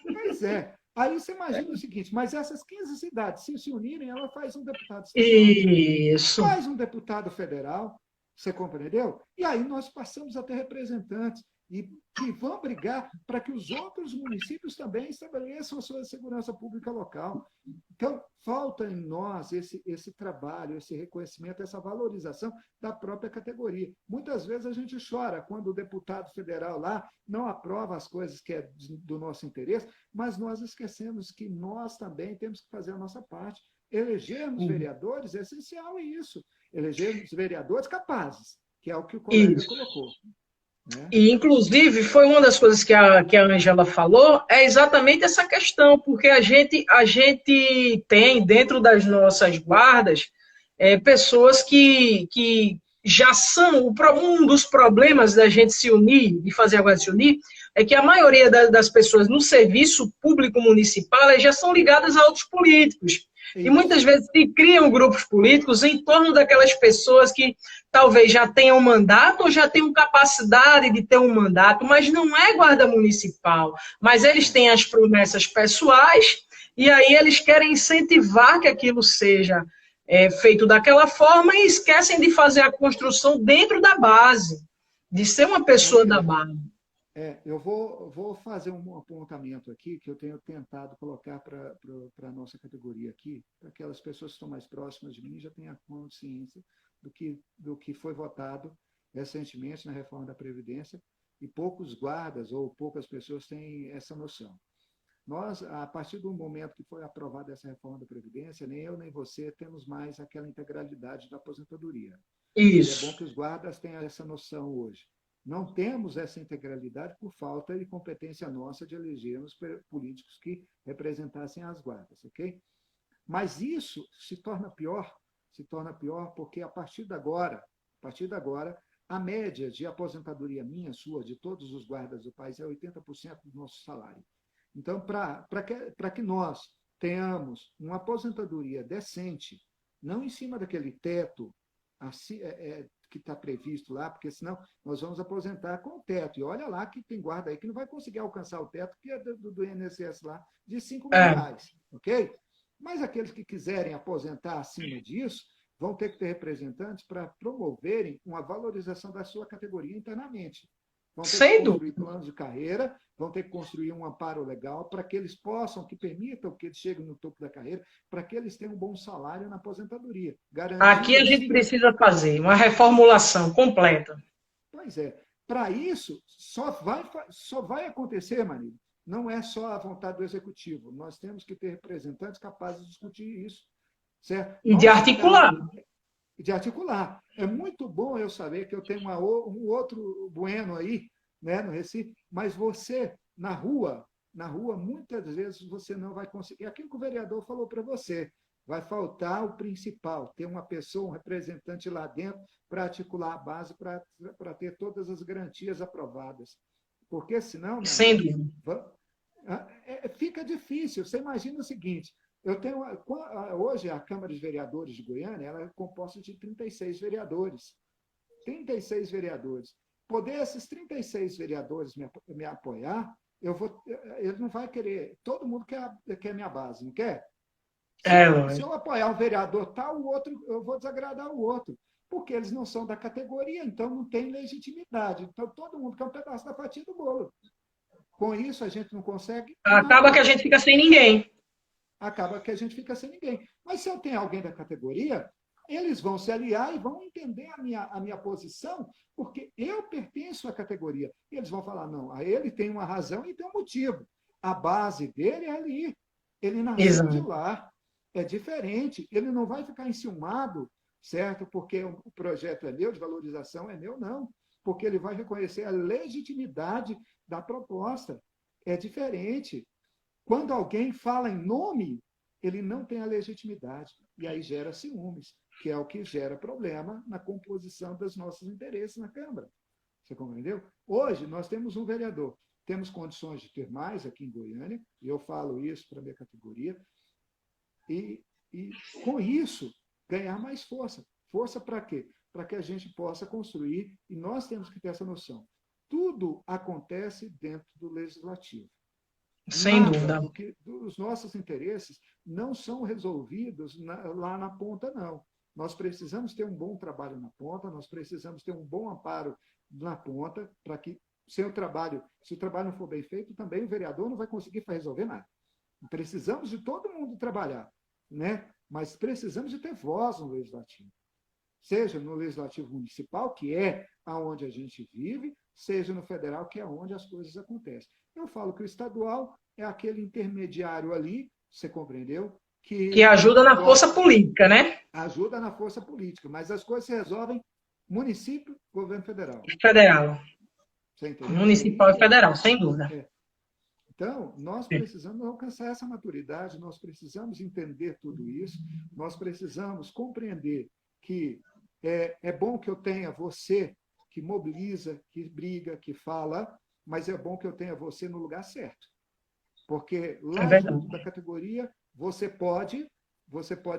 Pois é. Aí você imagina o seguinte, mas essas 15 cidades, se unirem, ela faz um deputado estadual, Isso. faz um deputado federal, você compreendeu? E aí nós passamos a ter representantes e que vão brigar para que os outros municípios também estabeleçam a sua segurança pública local. Então, falta em nós esse trabalho, esse reconhecimento, essa valorização da própria categoria. Muitas vezes a gente chora quando o deputado federal lá não aprova as coisas que é do nosso interesse, mas nós esquecemos que nós também temos que fazer a nossa parte. Elegermos vereadores é essencial isso. Elegermos vereadores capazes, que é o que o colega colocou. Né? E, inclusive, foi uma das coisas que a Angela falou, é exatamente essa questão, porque a gente tem dentro das nossas guardas pessoas que já são. Um dos problemas da gente se unir, de fazer a guarda se unir, é que a maioria das pessoas no serviço público municipal já são ligadas a outros políticos. E muitas vezes se criam grupos políticos em torno daquelas pessoas que talvez já tenham mandato ou já tenham capacidade de ter um mandato, mas não é guarda municipal. Mas eles têm as promessas pessoais e aí eles querem incentivar que aquilo seja feito daquela forma e esquecem de fazer a construção dentro da base, de ser uma pessoa da base. Eu vou fazer um apontamento aqui que eu tenho tentado colocar para a nossa categoria aqui, para que aquelas pessoas que estão mais próximas de mim já tenham consciência do que foi votado recentemente na reforma da Previdência, e poucos guardas ou poucas pessoas têm essa noção. Nós, a partir do momento que foi aprovada essa reforma da Previdência, nem eu nem você temos mais aquela integralidade da aposentadoria. Isso. E é bom que os guardas tenham essa noção hoje. Não temos essa integralidade por falta de competência nossa de elegermos políticos que representassem as guardas, ok? Mas isso se torna pior porque a partir de agora, a média de aposentadoria minha, sua, de todos os guardas do país é 80% do nosso salário. Então, para que nós tenhamos uma aposentadoria decente, não em cima daquele teto que está previsto lá, porque senão nós vamos aposentar com o teto. E olha lá que tem guarda aí que não vai conseguir alcançar o teto, que é do INSS lá, de R$5.000, ok? Mas aqueles que quiserem aposentar acima disso, vão ter que ter representantes para promoverem uma valorização da sua categoria internamente. Vão ter que construir planos de carreira, vão ter que construir um amparo legal para que eles possam, que permitam que eles cheguem no topo da carreira, para que eles tenham um bom salário na aposentadoria. Aqui a gente precisa fazer uma reformulação completa. Pois é. Para isso, só vai acontecer, Marília, não é só a vontade do executivo. Nós temos que ter representantes capazes de discutir isso. Certo? E de articular. de articular. É muito bom eu saber que eu tenho um outro bueno aí, né, no Recife, mas você, na rua, muitas vezes você não vai conseguir. Aquilo que o vereador falou para você, vai faltar o principal, ter uma pessoa, um representante lá dentro para articular a base, para ter todas as garantias aprovadas. Porque senão, meu Sem amigo, dúvida. fica difícil. Você imagina o seguinte, eu tenho hoje a Câmara de Vereadores de Goiânia, ela é composta de 36 vereadores. 36 vereadores. Poder esses 36 vereadores me apoiar, ele não vai querer. Todo mundo quer minha base, não quer? Se eu apoiar um vereador tal, o outro, eu vou desagradar o outro. Porque eles não são da categoria, então não tem legitimidade. Então todo mundo quer um pedaço da fatia do bolo. Com isso, a gente não consegue Acaba que a nada. gente fica sem ninguém. Acaba que a gente fica sem ninguém. Mas se eu tenho alguém da categoria, eles vão se aliar e vão entender a minha posição, porque eu pertenço à categoria. E eles vão falar, não, ele tem uma razão e tem um motivo. A base dele é ali. Ele nasceu de Exato. lá. É diferente. Ele não vai ficar enciumado, certo? Porque o projeto é meu, de valorização é meu, não. Porque ele vai reconhecer a legitimidade da proposta. É diferente. Quando alguém fala em nome, ele não tem a legitimidade. E aí gera ciúmes, que é o que gera problema na composição dos nossos interesses na Câmara. Você compreendeu? Hoje, nós temos um vereador. Temos condições de ter mais aqui em Goiânia, e eu falo isso para a minha categoria, e com isso, ganhar mais força. Força para quê? Para que a gente possa construir, e nós temos que ter essa noção. Tudo acontece dentro do legislativo. Sem Nada dúvida. dos nossos interesses não são resolvidos lá na ponta, não. Nós precisamos ter um bom trabalho na ponta, nós precisamos ter um bom amparo na ponta, para que, se o trabalho não for bem feito, também o vereador não vai conseguir resolver nada. Precisamos de todo mundo trabalhar, né? Mas precisamos de ter voz no legislativo. Seja no legislativo municipal, que é aonde a gente vive, seja no federal, que é onde as coisas acontecem. Eu falo que o estadual é aquele intermediário ali, você compreendeu? Que ajuda na força política, né? Ajuda na força política, mas as coisas se resolvem município, governo federal. Federal. Você entendeu? Municipal e federal, sem dúvida. Então, nós precisamos alcançar essa maturidade, nós precisamos entender tudo isso, nós precisamos compreender que é bom que eu tenha você que mobiliza, que briga, que fala, mas é bom que eu tenha você no lugar certo. Porque lá junto da categoria, você pode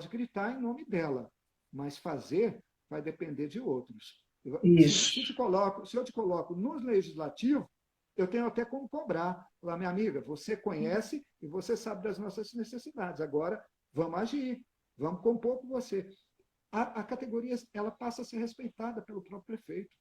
gritar em nome dela, mas fazer vai depender de outros. Isso. Se eu te coloco no legislativo, eu tenho até como cobrar. Falar, minha amiga, você conhece e você sabe das nossas necessidades. Agora, vamos agir, vamos compor com você. A categoria ela passa a ser respeitada pelo próprio prefeito.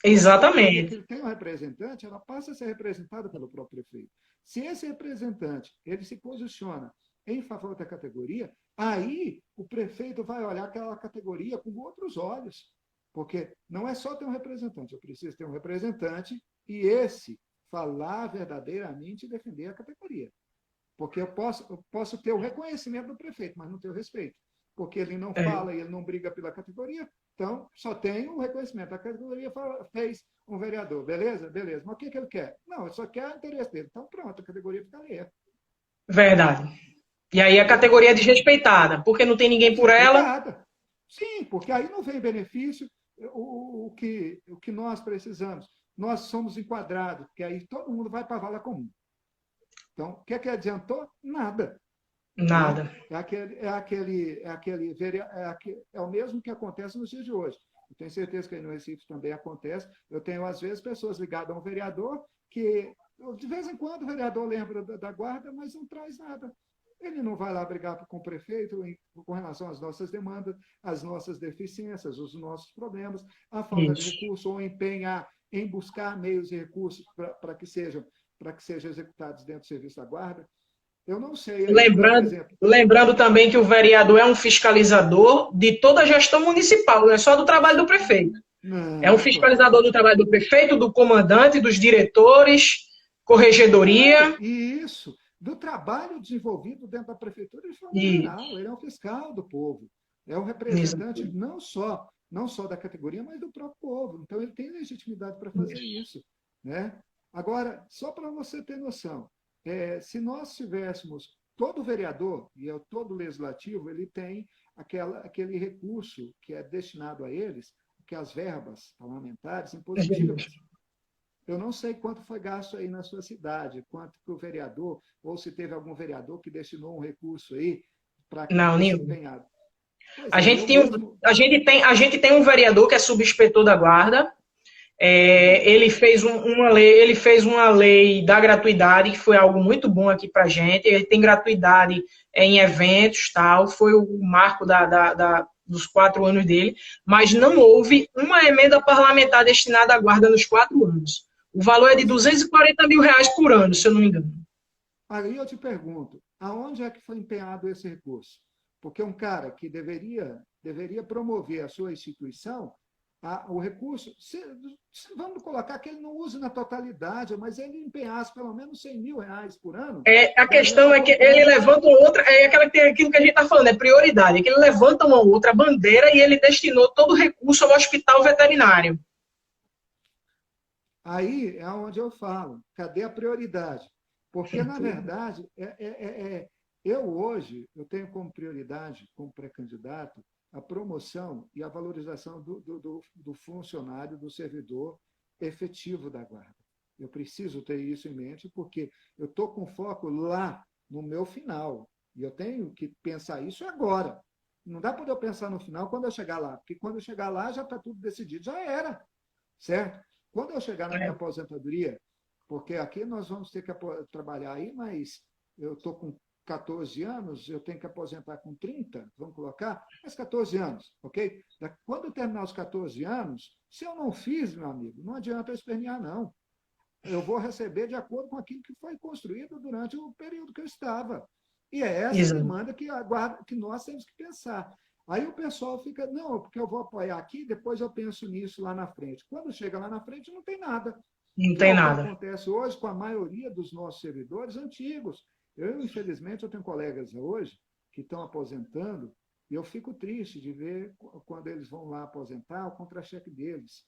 Exatamente. Que ele tem um representante, ela passa a ser representada pelo próprio prefeito. Se esse representante ele se posiciona em favor da categoria, aí o prefeito vai olhar aquela categoria com outros olhos. Porque não é só ter um representante, eu preciso ter um representante e esse falar verdadeiramente e defender a categoria. Porque eu posso ter o reconhecimento do prefeito, mas não ter o respeito. Porque ele não fala e ele não briga pela categoria, então só tem o reconhecimento. A categoria fez um vereador, beleza? Beleza. Mas o que ele quer? Não, ele só quer o interesse dele. Então pronto, a categoria fica ali. Verdade. E aí a categoria é desrespeitada, porque não tem ninguém por ela. Sim, porque aí não vem benefício. O que nós precisamos? Nós somos enquadrados, porque aí todo mundo vai para a vala comum. Então, o que adiantou? Nada. Nada. É o mesmo que acontece nos dias de hoje. Eu tenho certeza que aí no Recife também acontece. Eu tenho, às vezes, pessoas ligadas a um vereador que, de vez em quando, o vereador lembra da guarda, mas não traz nada. Ele não vai lá brigar com o prefeito com relação às nossas demandas, às nossas deficiências, os nossos problemas, a falta de recurso, ou empenhar em buscar meios e recursos para que sejam executados dentro do serviço da guarda. Eu não sei. Lembrando também que o vereador é um fiscalizador de toda a gestão municipal, não é só do trabalho do prefeito. É um fiscalizador do trabalho do prefeito, do comandante, dos diretores, corregedoria. Isso. Do trabalho desenvolvido dentro da prefeitura de forma geral. Ele é um fiscal do povo. É o representante não só da categoria, mas do próprio povo. Então, ele tem legitimidade para fazer isso. Né? Agora, só para você ter noção, se nós tivéssemos todo vereador, e todo legislativo, ele tem aquele recurso que é destinado a eles, que é as verbas parlamentares impositivas. Eu não sei quanto foi gasto aí na sua cidade, quanto que o vereador, ou se teve algum vereador que destinou um recurso aí para Não, esse nenhum. empenhado. Pois A é, gente eu tem um, mesmo. a gente tem um vereador que é subinspetor da guarda. Ele fez uma lei da gratuidade, que foi algo muito bom aqui para a gente. Ele tem gratuidade em eventos, tal, foi o marco dos 4 anos dele, mas não houve uma emenda parlamentar destinada à guarda nos 4 anos. O valor é de Pois é. R$ 240 mil por ano, se eu não me engano. Aí eu te pergunto, aonde é que foi empenhado esse recurso? Porque um cara que deveria promover a sua instituição, o recurso, vamos colocar que ele não use na totalidade, mas ele empenhasse pelo menos R$ 100 mil por ano, A daria questão para é que ele comprar. levanta uma outra, aquilo que a gente está falando, é prioridade, é que ele levanta uma outra bandeira e ele destinou todo o recurso ao hospital veterinário. Aí é onde eu falo, cadê a prioridade? Porque, na verdade, eu hoje eu tenho como prioridade, como pré-candidato, a promoção e a valorização do funcionário, do servidor efetivo da Guarda. Eu preciso ter isso em mente, porque eu estou com foco lá no meu final. E eu tenho que pensar isso agora. Não dá para eu pensar no final quando eu chegar lá, porque quando eu chegar lá já está tudo decidido, já era, certo? Quando eu chegar na minha aposentadoria, porque aqui nós vamos ter que trabalhar aí, mas eu estou com 14 anos, eu tenho que aposentar com 30, vamos colocar, mas 14 anos, ok? Quando eu terminar os 14 anos, se eu não fiz, meu amigo, não adianta eu espernear, não. Eu vou receber de acordo com aquilo que foi construído durante o período que eu estava. E é essa Exato. demanda que nós temos que pensar. Aí o pessoal fica, não, porque eu vou apoiar aqui, depois eu penso nisso lá na frente. Quando chega lá na frente, não tem nada. Não Que é tem o que nada. acontece hoje com a maioria dos nossos servidores antigos. Infelizmente, eu tenho colegas hoje que estão aposentando e eu fico triste de ver quando eles vão lá aposentar o contra-cheque deles.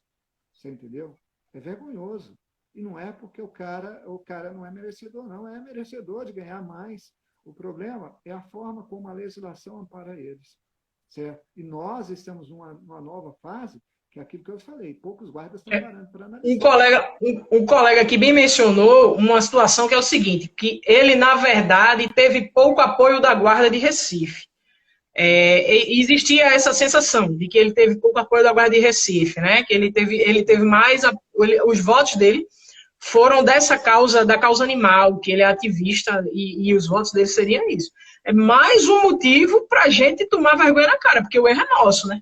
Você entendeu? É vergonhoso. E não é porque o cara não é merecedor, não. É merecedor de ganhar mais. O problema é a forma como a legislação ampara eles. Certo? E nós estamos numa nova fase, que é aquilo que eu falei, poucos guardas estão parando para Um analisar. colega, um colega aqui bem mencionou uma situação que é o seguinte, que ele, na verdade, teve pouco apoio da Guarda de Recife. Existia essa sensação de que ele teve pouco apoio da Guarda de Recife, né? Que ele teve mais, os votos dele foram dessa causa, da causa animal, que ele é ativista e os votos dele seriam isso. É mais um motivo para a gente tomar vergonha na cara, porque o erro é nosso, né?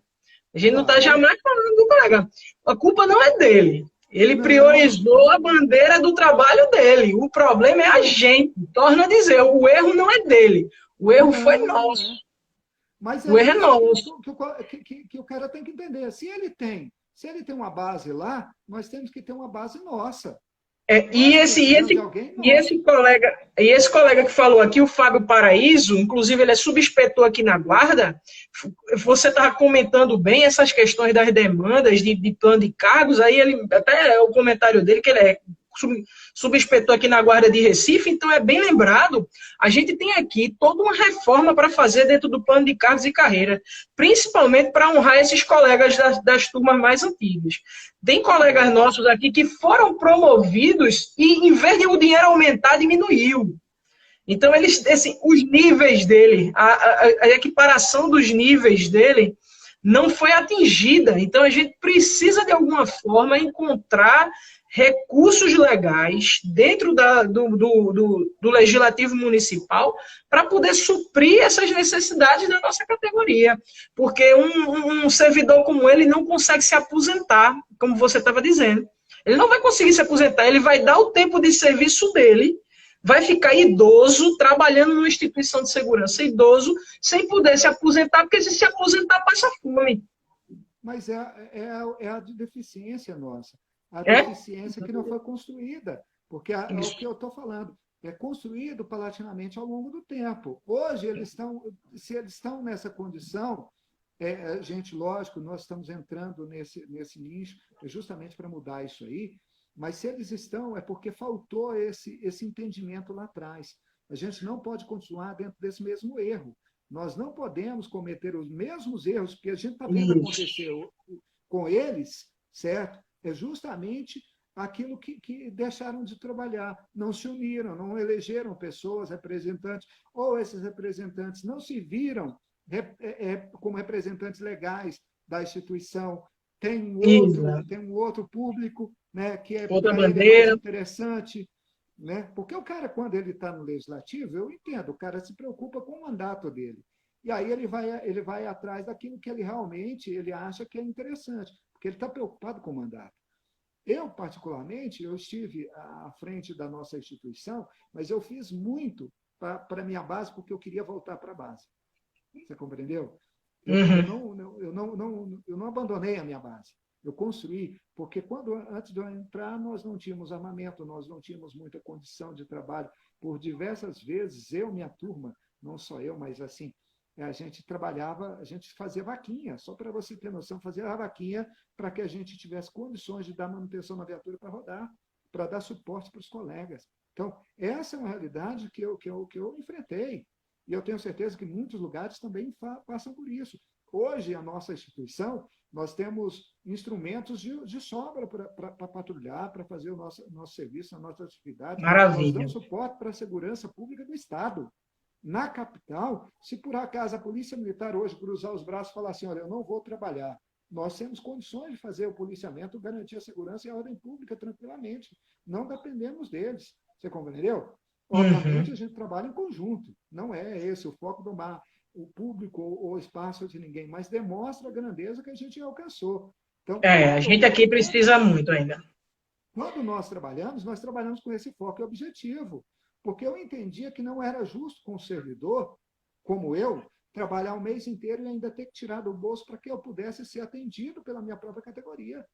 A gente não está Claro. jamais falando do colega. A culpa não é dele. Ele Não, priorizou a bandeira do trabalho dele. O problema é a gente. Torno a dizer, o erro não é dele. O erro foi não nosso. é. Mas O é erro é isso que, nosso. que, que o cara tem que entender. Se ele tem uma base lá, nós temos que ter uma base nossa. É, e, Nós esse, e, precisamos de esse, alguém e, esse nosso. colega, e esse colega que falou aqui, o Fábio Paraíso, inclusive ele é subinspetor aqui na Guarda, você estava comentando bem essas questões das demandas de plano de cargos, aí ele, até o comentário dele, que ele é subinspetor aqui na Guarda de Recife, então é bem lembrado, a gente tem aqui toda uma reforma para fazer dentro do plano de cargos e carreira, principalmente para honrar esses colegas das turmas mais antigas. Tem colegas nossos aqui que foram promovidos e, em vez de o dinheiro aumentar, diminuiu. Então, assim, os níveis dele, a equiparação dos níveis dele não foi atingida. Então, a gente precisa, de alguma forma, encontrar recursos legais dentro do legislativo municipal para poder suprir essas necessidades da nossa categoria. Porque um servidor como ele não consegue se aposentar, como você estava dizendo. Ele não vai conseguir se aposentar, ele vai dar o tempo de serviço dele, vai ficar idoso, trabalhando numa instituição de segurança, idoso, sem poder se aposentar, porque se aposentar, passa fome. Mas é a deficiência nossa. A É? deficiência que não foi construída. Porque é o que eu estou falando. É construído paulatinamente ao longo do tempo. Hoje, se eles estão nessa condição, Gente, lógico, nós estamos entrando nesse nicho justamente para mudar isso aí, mas se eles estão, é porque faltou esse entendimento lá atrás. A gente não pode continuar dentro desse mesmo erro. Nós não podemos cometer os mesmos erros que a gente está vendo acontecer com eles, certo? É justamente aquilo que deixaram de trabalhar, não se uniram, não elegeram pessoas, representantes, ou esses representantes não se viram como representantes legais da instituição. Tem um outro público, né, que outra para ele é mais bandeira. interessante, né? Porque o cara, quando ele está no legislativo, eu entendo, o cara se preocupa com o mandato dele. E aí ele vai atrás daquilo que ele acha que é interessante, porque ele está preocupado com o mandato. Eu, particularmente, eu estive à frente da nossa instituição, mas eu fiz muito para a minha base, porque eu queria voltar para a base. Você compreendeu? Eu não abandonei a minha base. Eu construí, porque antes de eu entrar, nós não tínhamos armamento, nós não tínhamos muita condição de trabalho. Por diversas vezes, minha turma, não só eu, mas assim, a gente trabalhava, a gente fazia vaquinha, só para você ter noção, fazia a vaquinha para que a gente tivesse condições de dar manutenção na viatura para rodar, para dar suporte para os colegas. Então, essa é uma realidade que eu enfrentei. E eu tenho certeza que muitos lugares também passam por isso. Hoje, a nossa instituição, nós temos instrumentos de sobra para patrulhar, para fazer o nosso serviço, a nossa atividade. Maravilha. Nós damos suporte para a segurança pública do Estado. Na capital, se por acaso a Polícia Militar hoje cruzar os braços e falar assim, olha, eu não vou trabalhar, nós temos condições de fazer o policiamento, garantir a segurança e a ordem pública tranquilamente. Não dependemos deles. Você compreendeu? Obviamente, a gente trabalha em conjunto. Não é esse o foco do mar, o público ou o espaço de ninguém, mas demonstra a grandeza que a gente alcançou. Então, a gente aqui precisa muito ainda. Quando nós trabalhamos com esse foco e objetivo, porque eu entendia que não era justo com um servidor, como eu, trabalhar o mês inteiro e ainda ter que tirar do bolso para que eu pudesse ser atendido pela minha própria categoria.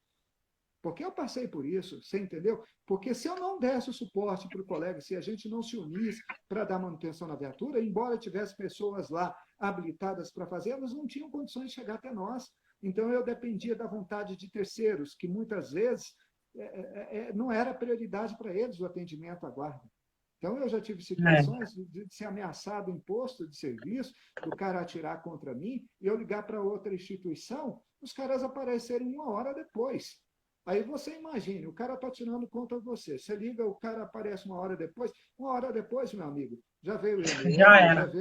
Porque eu passei por isso, você entendeu? Porque se eu não desse o suporte para o colega, se a gente não se unisse para dar manutenção na viatura, embora tivesse pessoas lá habilitadas para fazer, elas não tinham condições de chegar até nós. Então, eu dependia da vontade de terceiros, que muitas vezes não era prioridade para eles o atendimento à guarda. Então, eu já tive situações de ser ameaçado em posto de serviço, do cara atirar contra mim, e eu ligar para outra instituição, os caras aparecerem 1 hora depois. Aí você imagine, o cara está tirando contra você. Você liga, o cara aparece 1 hora depois. 1 hora depois, meu amigo, já veio ele. Já era.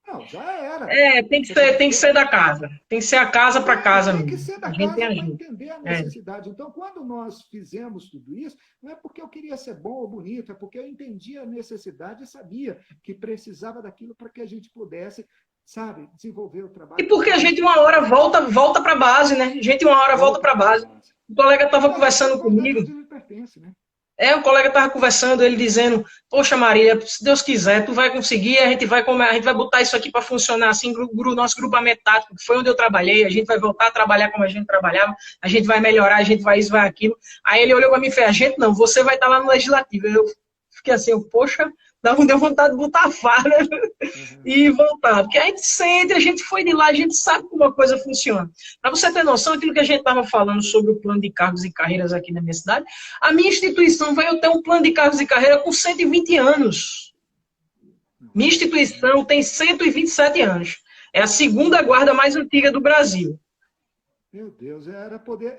Não, já era. Tem que ser da casa. Tem que ser a casa para casa. Tem que ser da casa para entender a necessidade. Então, quando nós fizemos tudo isso, não é porque eu queria ser bom ou bonito, é porque eu entendia a necessidade e sabia que precisava daquilo para que a gente pudesse, sabe, desenvolver o trabalho. E porque a gente 1 hora volta para a base, né? A gente 1 hora volta para a base. O colega estava conversando comigo. O colega estava conversando, ele dizendo, poxa Maria, se Deus quiser, tu vai conseguir, a gente vai botar isso aqui para funcionar assim, nosso grupamento tático, que foi onde eu trabalhei, a gente vai voltar a trabalhar como a gente trabalhava, a gente vai melhorar, a gente vai isso, vai aquilo. Aí ele olhou para mim e fez, a gente não, você vai estar lá no Legislativo. Eu fiquei assim, poxa, deu vontade de botar a farda e voltar. Porque a gente sente, a gente foi de lá, a gente sabe como a coisa funciona. Para você ter noção, aquilo que a gente estava falando sobre o plano de cargos e carreiras aqui na minha cidade, a minha instituição vai ter um plano de cargos e carreira com 120 anos. Minha instituição tem 127 anos. É a segunda guarda mais antiga do Brasil. Meu Deus, era poder...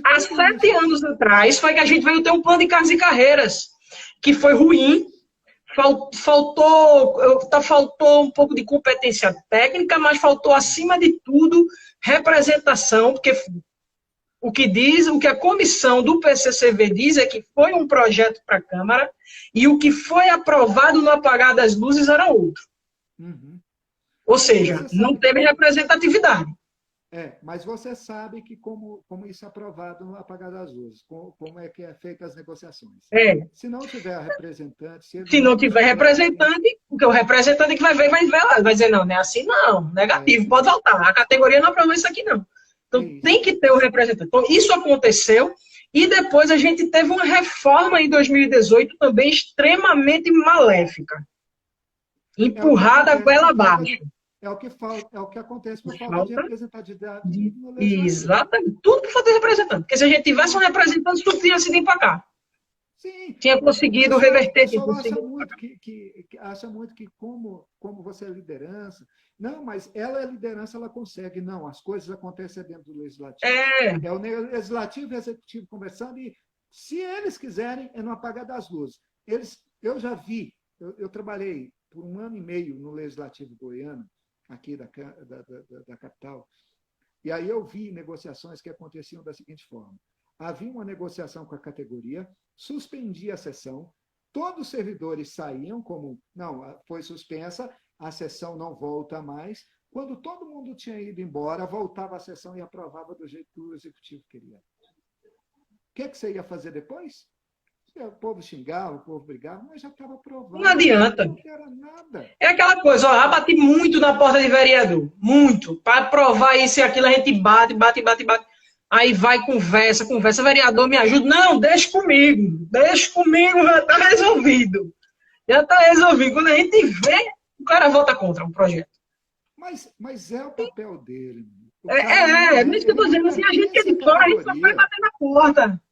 Há 7 anos atrás foi que a gente veio ter um plano de cargos e carreiras, que foi ruim, faltou um pouco de competência técnica, mas faltou, acima de tudo, representação, porque o que a comissão do PCCV diz é que foi um projeto para a Câmara e o que foi aprovado no apagar das luzes era outro. Ou seja, não teve representatividade. Mas você sabe que como isso é aprovado no apagar das luzes, como é que é feita as negociações. Se não tiver representante... Se não tiver representante, porque o representante que vai ver, vai dizer, não é assim não, negativo, pode voltar. A categoria não aprovou isso aqui não. Então tem que ter o representante. Então isso aconteceu e depois a gente teve uma reforma em 2018 também extremamente maléfica. Empurrada a goela abaixo. É o que falta, é o que acontece por falta de Falta representatividade de... no legislativo. Exatamente. Tudo por falta de representante. Porque se a gente tivesse um Sim, representante, tudo tinha sido para cá. sim. Tinha O conseguido pessoal, o reverter, tinha pessoal acha conseguido. muito acha muito que como você é liderança, não, mas ela é liderança, ela consegue. Não, as coisas acontecem dentro do legislativo. É, É o legislativo e o executivo conversando e, se eles quiserem, é no apagar das luzes. Eu já vi, eu trabalhei por 1 ano e meio no legislativo goiano, aqui da capital, e aí eu vi negociações que aconteciam da seguinte forma: havia uma negociação com a categoria, suspendia a sessão, todos os servidores saíam como, não, foi suspensa, a sessão não volta mais. Quando todo mundo tinha ido embora, voltava a sessão e aprovava do jeito que o executivo queria. O que você ia fazer depois? O povo xingava, o povo brigava, mas já estava não aprovado, não adianta. altera nada. É aquela coisa, ó, já bati muito na porta de vereador. Muito. Para provar isso e aquilo, a gente bate, bate, bate, bate. Aí vai, conversa, conversa. Vereador, me ajuda. Não, deixa comigo. Deixa comigo, já está resolvido. Já está resolvido. Quando a gente vê, o cara vota contra o projeto. Mas é o papel dele. O cara não É é, isso que eu ele estou não dizendo. Assim, a gente que é pertence à de fora, a gente só vai categoria. bater na porta.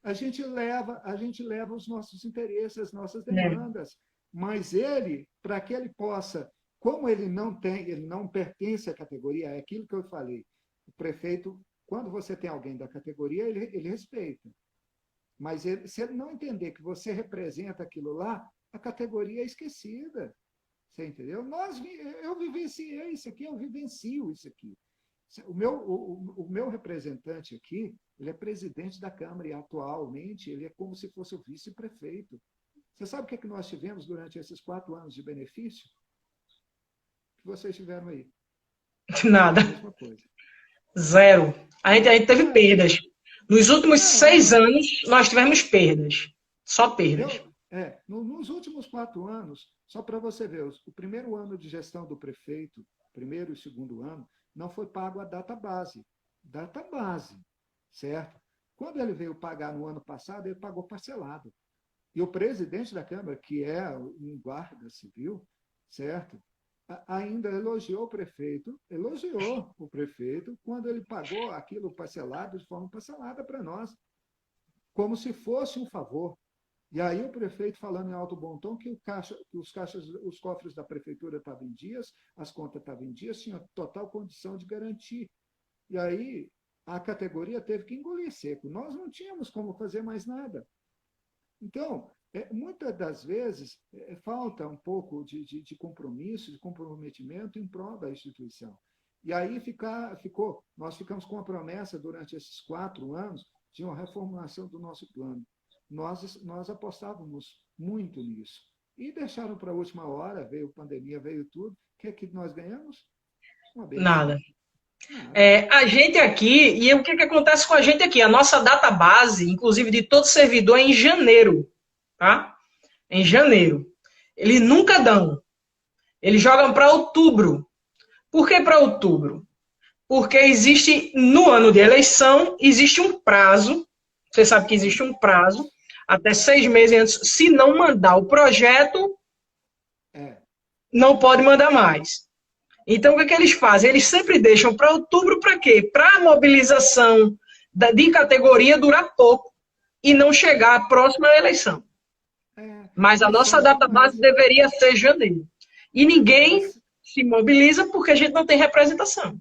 A gente leva os nossos interesses, as nossas É. demandas, mas ele, para que ele possa, como ele não pertence à categoria, é aquilo que eu falei. O prefeito, quando você tem alguém da categoria, ele respeita. Mas se ele não entender que você representa aquilo lá, a categoria é esquecida. Você entendeu? Eu vivenciei isso aqui, eu vivencio isso aqui. O meu representante aqui, ele é presidente da Câmara e atualmente ele é como se fosse o vice-prefeito. Você sabe o que, é que nós tivemos durante esses 4 anos de benefício? Que vocês tiveram aí? Nada. A mesma coisa. Zero. A gente teve Nada. perdas. Nos últimos Não, 6 anos, nós tivemos perdas. Só perdas. nos últimos 4 anos, só para você ver, o primeiro ano de gestão do prefeito, primeiro e segundo ano, não foi pago a data base. Data base, certo? Quando ele veio pagar no ano passado, ele pagou parcelado. E o presidente da Câmara, que é um guarda civil, certo? Ainda elogiou o prefeito quando ele pagou aquilo parcelado, de forma parcelada para nós, como se fosse um favor. E aí o prefeito falando em alto bom tom que os cofres da prefeitura estavam em dias, as contas estavam em dias, tinha total condição de garantir. E aí a categoria teve que engolir seco. Nós não tínhamos como fazer mais nada. Então, muitas das vezes, falta um pouco de compromisso, de comprometimento em prol da instituição. E aí nós ficamos com a promessa durante esses 4 anos de uma reformulação do nosso plano. Nós apostávamos muito nisso. E deixaram para a última hora, veio pandemia, veio tudo. O que é que nós ganhamos? Uma benção. Nada. Nada. A gente aqui, e o que, que acontece com a gente aqui? A nossa data base, inclusive de todo servidor, é em janeiro. Tá? Em janeiro. Eles nunca dão. Eles jogam para outubro. Por que para outubro? Porque existe, no ano de eleição, existe um prazo. Você sabe que existe um prazo, até 6 meses antes. Se não mandar o projeto, É. não pode mandar mais. Então, o que, é que eles fazem? Eles sempre deixam para outubro para quê? Para a mobilização de categoria durar pouco e não chegar à próxima eleição. Mas a Mas nossa falta data mais. base deveria ser janeiro. E ninguém Mas se mobiliza porque a gente não tem representação.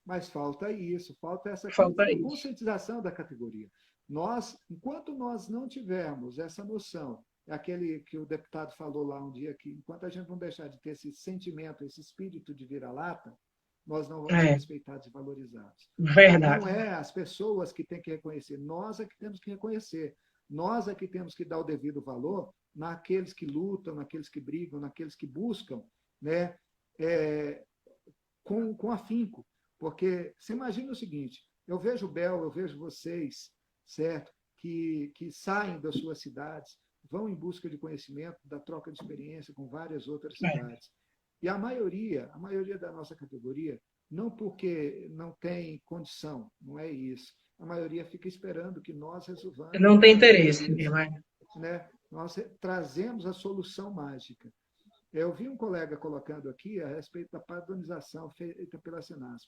Mas falta isso, falta essa Falta isso. conscientização da categoria. Enquanto nós não tivermos essa noção, é aquele que o deputado falou lá um dia, que enquanto a gente não deixar de ter esse sentimento, esse espírito de vira-lata, nós não vamos ser respeitados e valorizados. Verdade. Não é as pessoas que têm que reconhecer, nós é que temos que reconhecer. Nós é que temos que dar o devido valor naqueles que lutam, naqueles que brigam, naqueles que buscam, né, com afinco. Porque você imagina o seguinte: eu vejo o Bel, eu vejo vocês, certo? Que saem das suas cidades, vão em busca de conhecimento, da troca de experiência com várias outras cidades. E a maioria da nossa categoria, não porque não tem condição, não é isso. A maioria fica esperando que nós resolvamos Não tem a vida interesse. deles. Né? Nós trazemos a solução mágica. Eu vi um colega colocando aqui a respeito da padronização feita pela Senasp.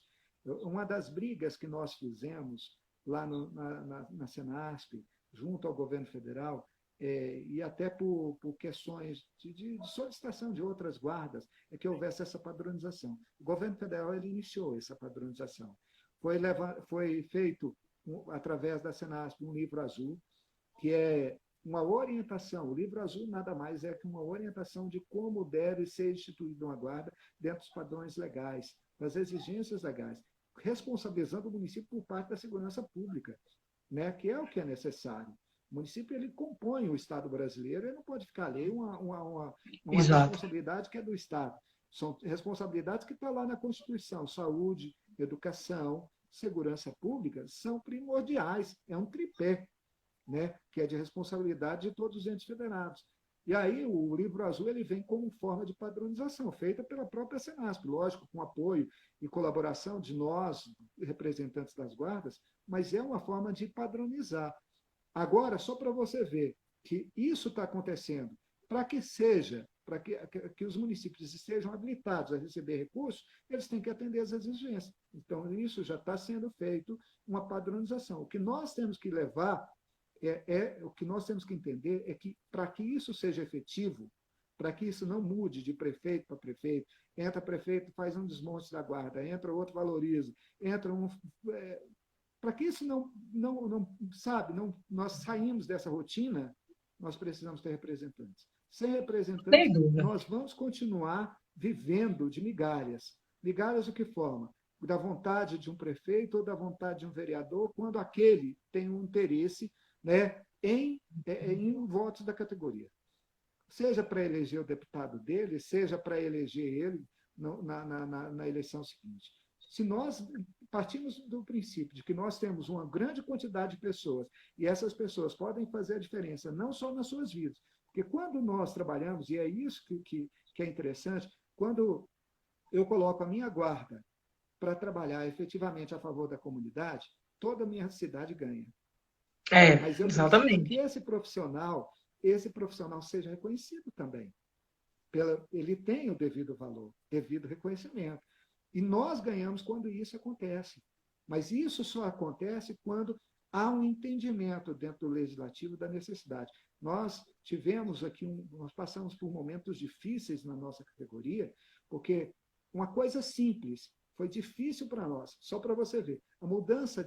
Uma das brigas que nós fizemos lá na Senasp, junto ao governo federal, e até por questões de solicitação de outras guardas, é que houvesse essa padronização. O governo federal ele iniciou essa padronização. Foi feito, através da Senasp, um livro azul, que é uma orientação. O livro azul nada mais é que uma orientação de como deve ser instituída uma guarda dentro dos padrões legais, das exigências legais, responsabilizando o município por parte da segurança pública, né, que é o que é necessário. O município ele compõe o Estado brasileiro, ele não pode ficar ali uma responsabilidade que é do Estado. São responsabilidades que estão lá na Constituição. Saúde, educação, segurança pública são primordiais. É um tripé, né, que é de responsabilidade de todos os entes federados. E aí o livro azul ele vem como forma de padronização, feita pela própria Senasp, lógico, com apoio e colaboração de nós, representantes das guardas, mas é uma forma de padronizar. Agora, só para você ver que isso está acontecendo, para que os municípios estejam habilitados a receber recursos, eles têm que atender às exigências. Então, isso já está sendo feito, uma padronização. O que nós temos que levar o que nós temos que entender é que, para que isso seja efetivo, para que isso não mude de prefeito para prefeito, entra prefeito, faz um desmonte da guarda, entra outro, valoriza, entra um... para que isso não nós saímos dessa rotina, nós precisamos ter representantes. Sem representantes, nós vamos continuar vivendo de migalhas. Migalhas de que forma? Da vontade de um prefeito ou da vontade de um vereador, quando aquele tem um interesse, né, em votos da categoria. Seja para eleger o deputado dele, seja para eleger ele na eleição seguinte. Se nós partimos do princípio de que nós temos uma grande quantidade de pessoas e essas pessoas podem fazer a diferença não só nas suas vidas, porque quando nós trabalhamos, e é isso que é interessante, quando eu coloco a minha guarda para trabalhar efetivamente a favor da comunidade, toda a minha cidade ganha. Mas eu preciso que esse profissional seja reconhecido também. Ele tem o devido valor, devido reconhecimento. E nós ganhamos quando isso acontece. Mas isso só acontece quando há um entendimento dentro do legislativo da necessidade. Nós tivemos aqui, nós passamos por momentos difíceis na nossa categoria, porque uma coisa simples foi difícil para nós, só para você ver. A mudança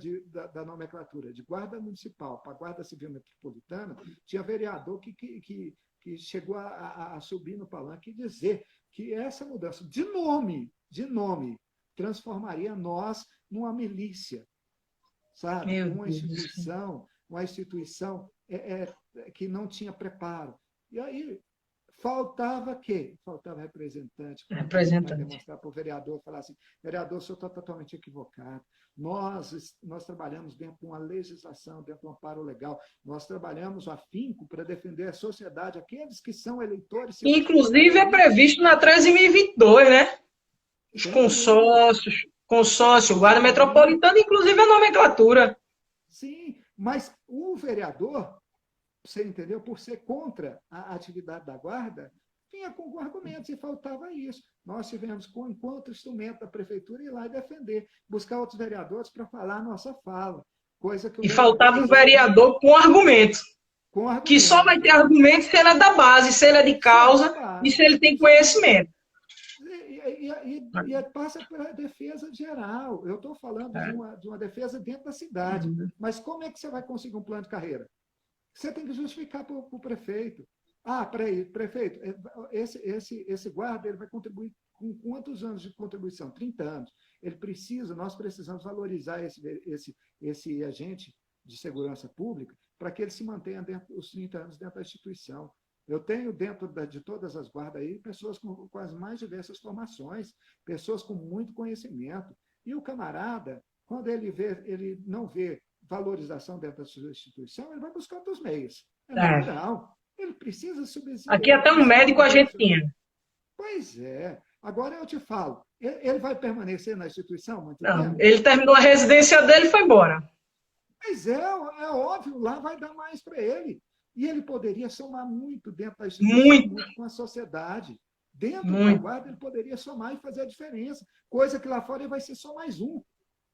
da nomenclatura de guarda municipal para guarda civil metropolitana, tinha vereador que chegou a subir no palanque e dizer que essa mudança de nome, transformaria nós numa milícia, sabe? Uma instituição que não tinha preparo. E aí faltava quê? Faltava representante para demonstrar para o vereador, falar assim, vereador, o senhor está totalmente equivocado. Nós trabalhamos dentro de uma legislação, dentro de um amparo legal. Nós trabalhamos afinco para defender a sociedade, aqueles que são eleitores. Inclusive é previsto na 13.022, né? Os consórcio, guarda metropolitana, inclusive a nomenclatura. Sim, mas o vereador, você entendeu, por ser contra a atividade da guarda, vinha com argumentos e faltava isso. Nós tivemos, enquanto instrumento da prefeitura, ir lá e defender, buscar outros vereadores para falar a nossa fala. E faltava um vereador com argumentos. Que só vai ter argumento se ele é da base, se ele é de causa e se ele tem conhecimento. E passa pela defesa geral. Eu estou falando de uma defesa dentro da cidade. Mas como é que você vai conseguir um plano de carreira? Você tem que justificar para o prefeito. Peraí, prefeito, esse guarda ele vai contribuir com quantos anos de contribuição? 30 anos. Nós precisamos valorizar esse agente de segurança pública para que ele se mantenha dentro dos 30 anos dentro da instituição. Eu tenho dentro de todas as guardas aí pessoas com as mais diversas formações, pessoas com muito conhecimento. E o camarada, quando ele não vê valorização dentro da sua instituição, ele vai buscar outros meios. É natural. Ele precisa subsidiar. Aqui até um médico a gente tinha. Pois é. Agora eu te falo, ele vai permanecer na instituição muito tempo? Não, ele terminou a residência dele e foi embora. Mas é óbvio, lá vai dar mais para ele. E ele poderia somar muito dentro da instituição, muito com a sociedade. Dentro da Muito. guarda, ele poderia somar e fazer a diferença, coisa que lá fora ele vai ser só mais um.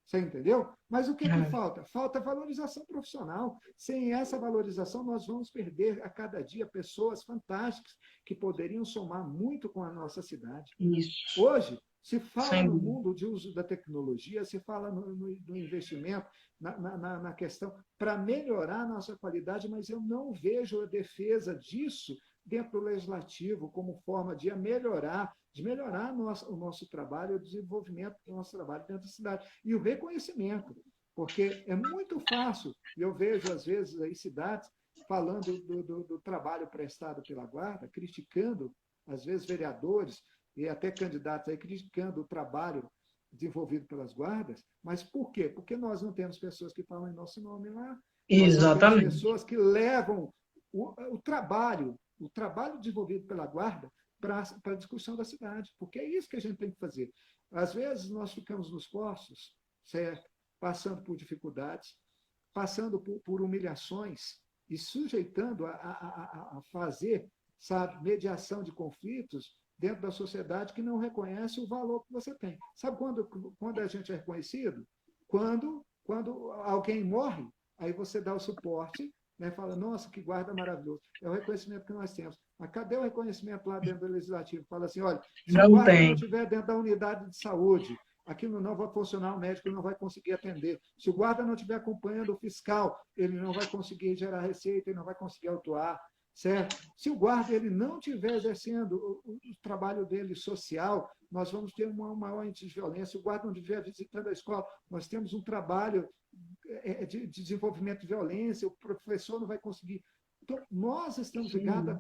Você entendeu? Mas o que, que É. falta? Falta valorização profissional. Sem essa valorização, nós vamos perder a cada dia pessoas fantásticas que poderiam somar muito com a nossa cidade. Isso. Hoje, se fala Sem no dúvida. mundo de uso da tecnologia, se fala no investimento, na questão para melhorar a nossa qualidade, mas eu não vejo a defesa disso dentro do legislativo como forma de melhorar o nosso trabalho, o desenvolvimento do nosso trabalho dentro da cidade. E o reconhecimento, porque é muito fácil, e eu vejo, às vezes, aí cidades falando do trabalho prestado pela Guarda, criticando, às vezes, vereadores e até candidatos aí criticando o trabalho desenvolvido pelas guardas, mas por quê? Porque nós não temos pessoas que falam em nosso nome lá, nós não temos Exatamente. pessoas que levam o trabalho desenvolvido pela guarda para a discussão da cidade, porque é isso que a gente tem que fazer. Às vezes nós ficamos nos postos, certo? Passando por dificuldades, passando por humilhações e sujeitando a fazer, sabe, mediação de conflitos dentro da sociedade que não reconhece o valor que você tem. Sabe quando a gente é reconhecido? Quando alguém morre, aí você dá o suporte, né, fala, nossa, que guarda maravilhoso. É o reconhecimento que nós temos. Mas cadê o reconhecimento lá dentro do Legislativo? Fala assim, olha, se o Não guarda não tem. estiver dentro da unidade de saúde, aquilo não vai funcionar, o médico não vai conseguir atender. Se o guarda não estiver acompanhando o fiscal, ele não vai conseguir gerar receita, ele não vai conseguir autuar, certo? Se o guarda ele não estiver exercendo o trabalho dele social, nós vamos ter uma maior índice de violência. Se o guarda não estiver visitando a escola, nós temos um trabalho de desenvolvimento de violência, o professor não vai conseguir. Então, nós estamos ligados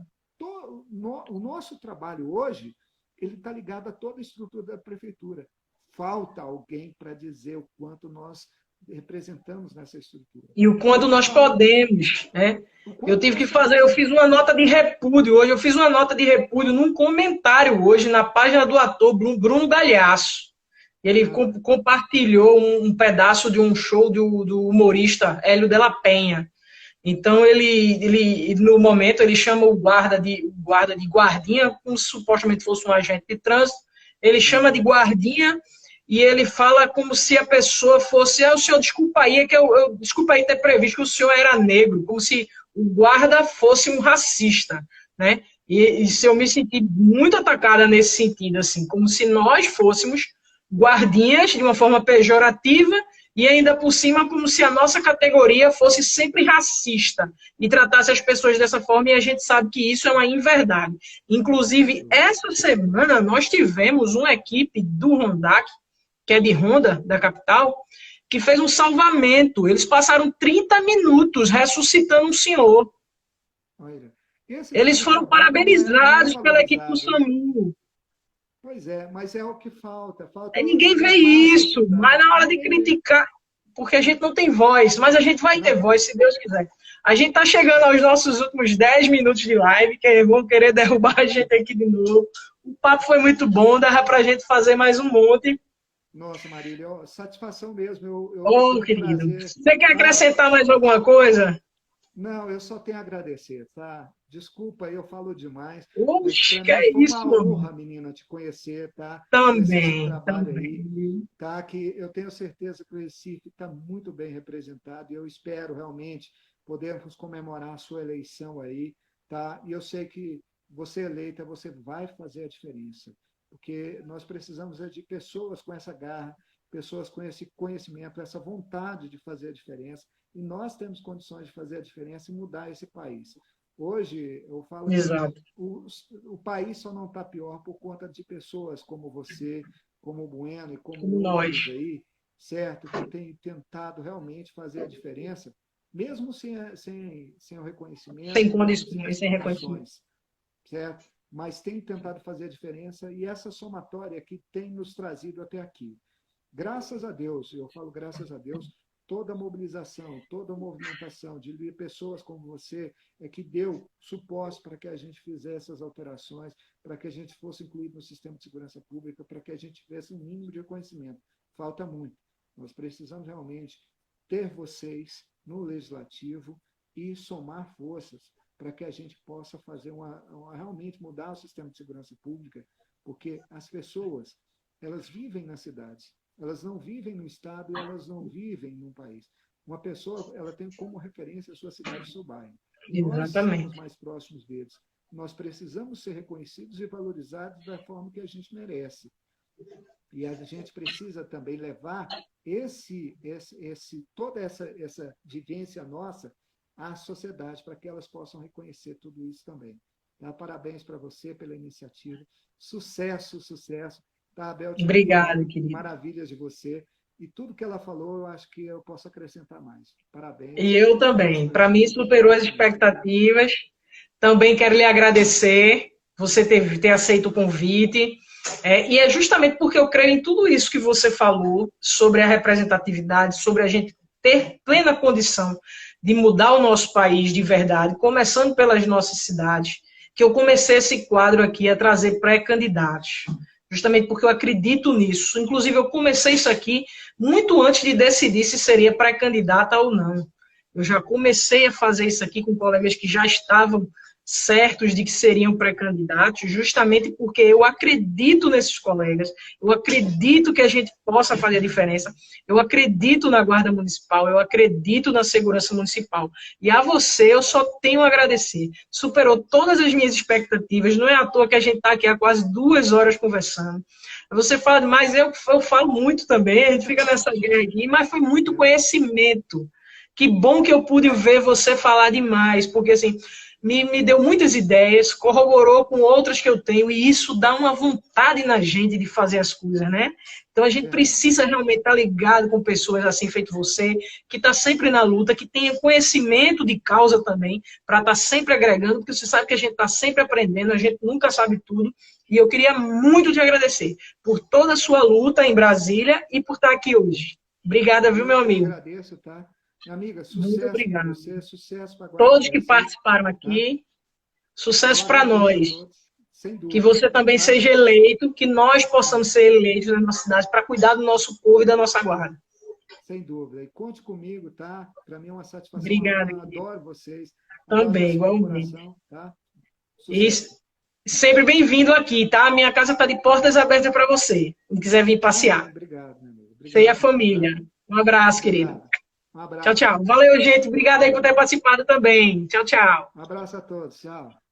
o nosso trabalho hoje, ele está ligado a toda a estrutura da prefeitura. Falta alguém para dizer o quanto nós representamos nessa estrutura. E o quanto Hoje nós fala podemos, né? o Eu quanto tive que nós fazer, eu podemos. fiz uma nota de repúdio hoje, eu fiz uma nota de repúdio num comentário hoje na página do ator Bruno Galhaço. Ele Ah, compartilhou um pedaço de um show do humorista Hélio de la Penha. Então ele no momento ele chama o guarda de guardinha, como se supostamente fosse um agente de trânsito. Ele chama de guardinha e ele fala como se a pessoa fosse, o senhor desculpa aí, é que desculpa aí ter previsto que o senhor era negro, como se o guarda fosse um racista, né? E se eu me senti muito atacada nesse sentido, assim, como se nós fôssemos guardinhas de uma forma pejorativa e ainda por cima como se a nossa categoria fosse sempre racista e tratasse as pessoas dessa forma, e a gente sabe que isso é uma inverdade. Inclusive, essa semana nós tivemos uma equipe do Hondac, que é de Honda, da capital, que fez um salvamento. Eles passaram 30 minutos ressuscitando um senhor. olha, esse tipo Eles de foram trabalho não é parabenizados pela equipe do valorizado. SAMU. Pois é, mas é o que falta. Falta Aí ninguém vê levar essa isso, mas entidade. na hora de Ninguém vê. criticar, porque a gente não tem voz, mas a gente vai ter Não, voz, se Deus quiser. A gente está chegando aos nossos últimos 10 minutos de live, que vão querer derrubar a gente aqui de novo. O papo foi muito bom, dava para a gente fazer mais um monte. nossa, Marília, satisfação mesmo. Ô, Foi um querido, prazer. você quer Ah, acrescentar mais alguma coisa? não, eu só tenho a agradecer, tá? Desculpa, eu falo demais, mas Oxe, para que mim é foi isso, uma mano. honra, menina, te conhecer, tá? Conhecer esse Também, trabalho aí, também. tá? Que eu tenho certeza que o Recife está muito bem representado e eu espero realmente podermos comemorar a sua eleição aí, tá? E eu sei que você eleita, você vai fazer a diferença, porque nós precisamos de pessoas com essa garra, pessoas com esse conhecimento, essa vontade de fazer a diferença, e nós temos condições de fazer a diferença e mudar esse país. Hoje, eu falo que Exato. o país só não está pior por conta de pessoas como você, como o Bueno e como Como nós. outros aí, certo? Que têm tentado realmente fazer a diferença, mesmo sem o reconhecimento Sem e mesmo sem condições, as sem reconhecimento. condições, certo? Mas tem tentado fazer a diferença e essa somatória que tem nos trazido até aqui. Graças a Deus, eu falo graças a Deus, toda a mobilização, toda a movimentação de pessoas como você é que deu suporte para que a gente fizesse essas alterações, para que a gente fosse incluído no sistema de segurança pública, para que a gente tivesse um mínimo de reconhecimento. Falta muito. Nós precisamos realmente ter vocês no legislativo e somar forças para que a gente possa fazer realmente mudar o sistema de segurança pública, porque as pessoas, elas vivem nas cidades, elas não vivem no estado e elas não vivem num país. Uma pessoa, ela tem como referência a sua cidade, o seu bairro. Nós somos Exatamente. mais próximos deles. Nós precisamos ser reconhecidos e valorizados da forma que a gente merece. E a gente precisa também levar toda essa vivência nossa à sociedade, para que elas possam reconhecer tudo isso também. Tá? Parabéns para você pela iniciativa. Sucesso, sucesso. Tá, a Bel tinha Obrigado, falado querido. maravilhas de você. E tudo que ela falou, eu acho que eu posso acrescentar mais. E Parabéns. eu Deus também. Para mim, abençoe superou as você. Tá? expectativas. Também quero lhe agradecer você ter aceito o convite. E é justamente porque eu creio em tudo isso que você falou sobre a representatividade, sobre a gente ter plena condição de mudar o nosso país de verdade, começando pelas nossas cidades, que eu comecei esse quadro aqui a trazer pré-candidatos. Justamente porque eu acredito nisso. Inclusive, eu comecei isso aqui muito antes de decidir se seria pré-candidata ou não. Eu já comecei a fazer isso aqui com colegas que já estavam certos de que seriam pré-candidatos, justamente porque eu acredito nesses colegas, eu acredito que a gente possa fazer a diferença, eu acredito na Guarda Municipal, eu acredito na segurança municipal. E a você eu só tenho a agradecer. Superou todas as minhas expectativas, não é à toa que a gente está aqui há quase 2 horas conversando. Você fala demais, eu falo muito também, a gente fica nessa guerra aqui, mas foi muito conhecimento. Que bom que eu pude ver você falar demais, porque assim, me deu muitas ideias, corroborou com outras que eu tenho, e isso dá uma vontade na gente de fazer as coisas, né? Então a gente Verdade. precisa realmente estar ligado com pessoas assim, feito você, que está sempre na luta, que tenha conhecimento de causa também, para estar sempre agregando, porque você sabe que a gente está sempre aprendendo, a gente nunca sabe tudo, e eu queria muito te agradecer por toda a sua luta em Brasília e por estar aqui hoje. Obrigada, viu, Eu meu que amigo? agradeço, tá? Minha amiga, Muito sucesso para obrigada. você, sucesso para a Guarda Todos que Municipal, participaram tá? aqui, Eu sucesso para agradeço a nós. todos, sem Que dúvida, você também tá? seja eleito, que nós possamos É, ser eleitos na nossa cidade para cuidar do nosso povo e da nossa guarda. sem dúvida. E conte comigo, tá? Para mim é uma satisfação Obrigada, enorme, querido. adoro vocês, adoro Também, você de igualmente. coração, tá? E Sucesso. sempre bem-vindo aqui, tá? Minha casa está de portas abertas para você, quem quiser vir passear. Amém, obrigado, meu amigo. Você e a Obrigado mesmo, família. tá? Um abraço, querido. Obrigado. Um Tchau, abraço. tchau. Valeu, gente. Tchau, Obrigado aí por ter tchau. participado também. Tchau, tchau. Um abraço a todos, tchau.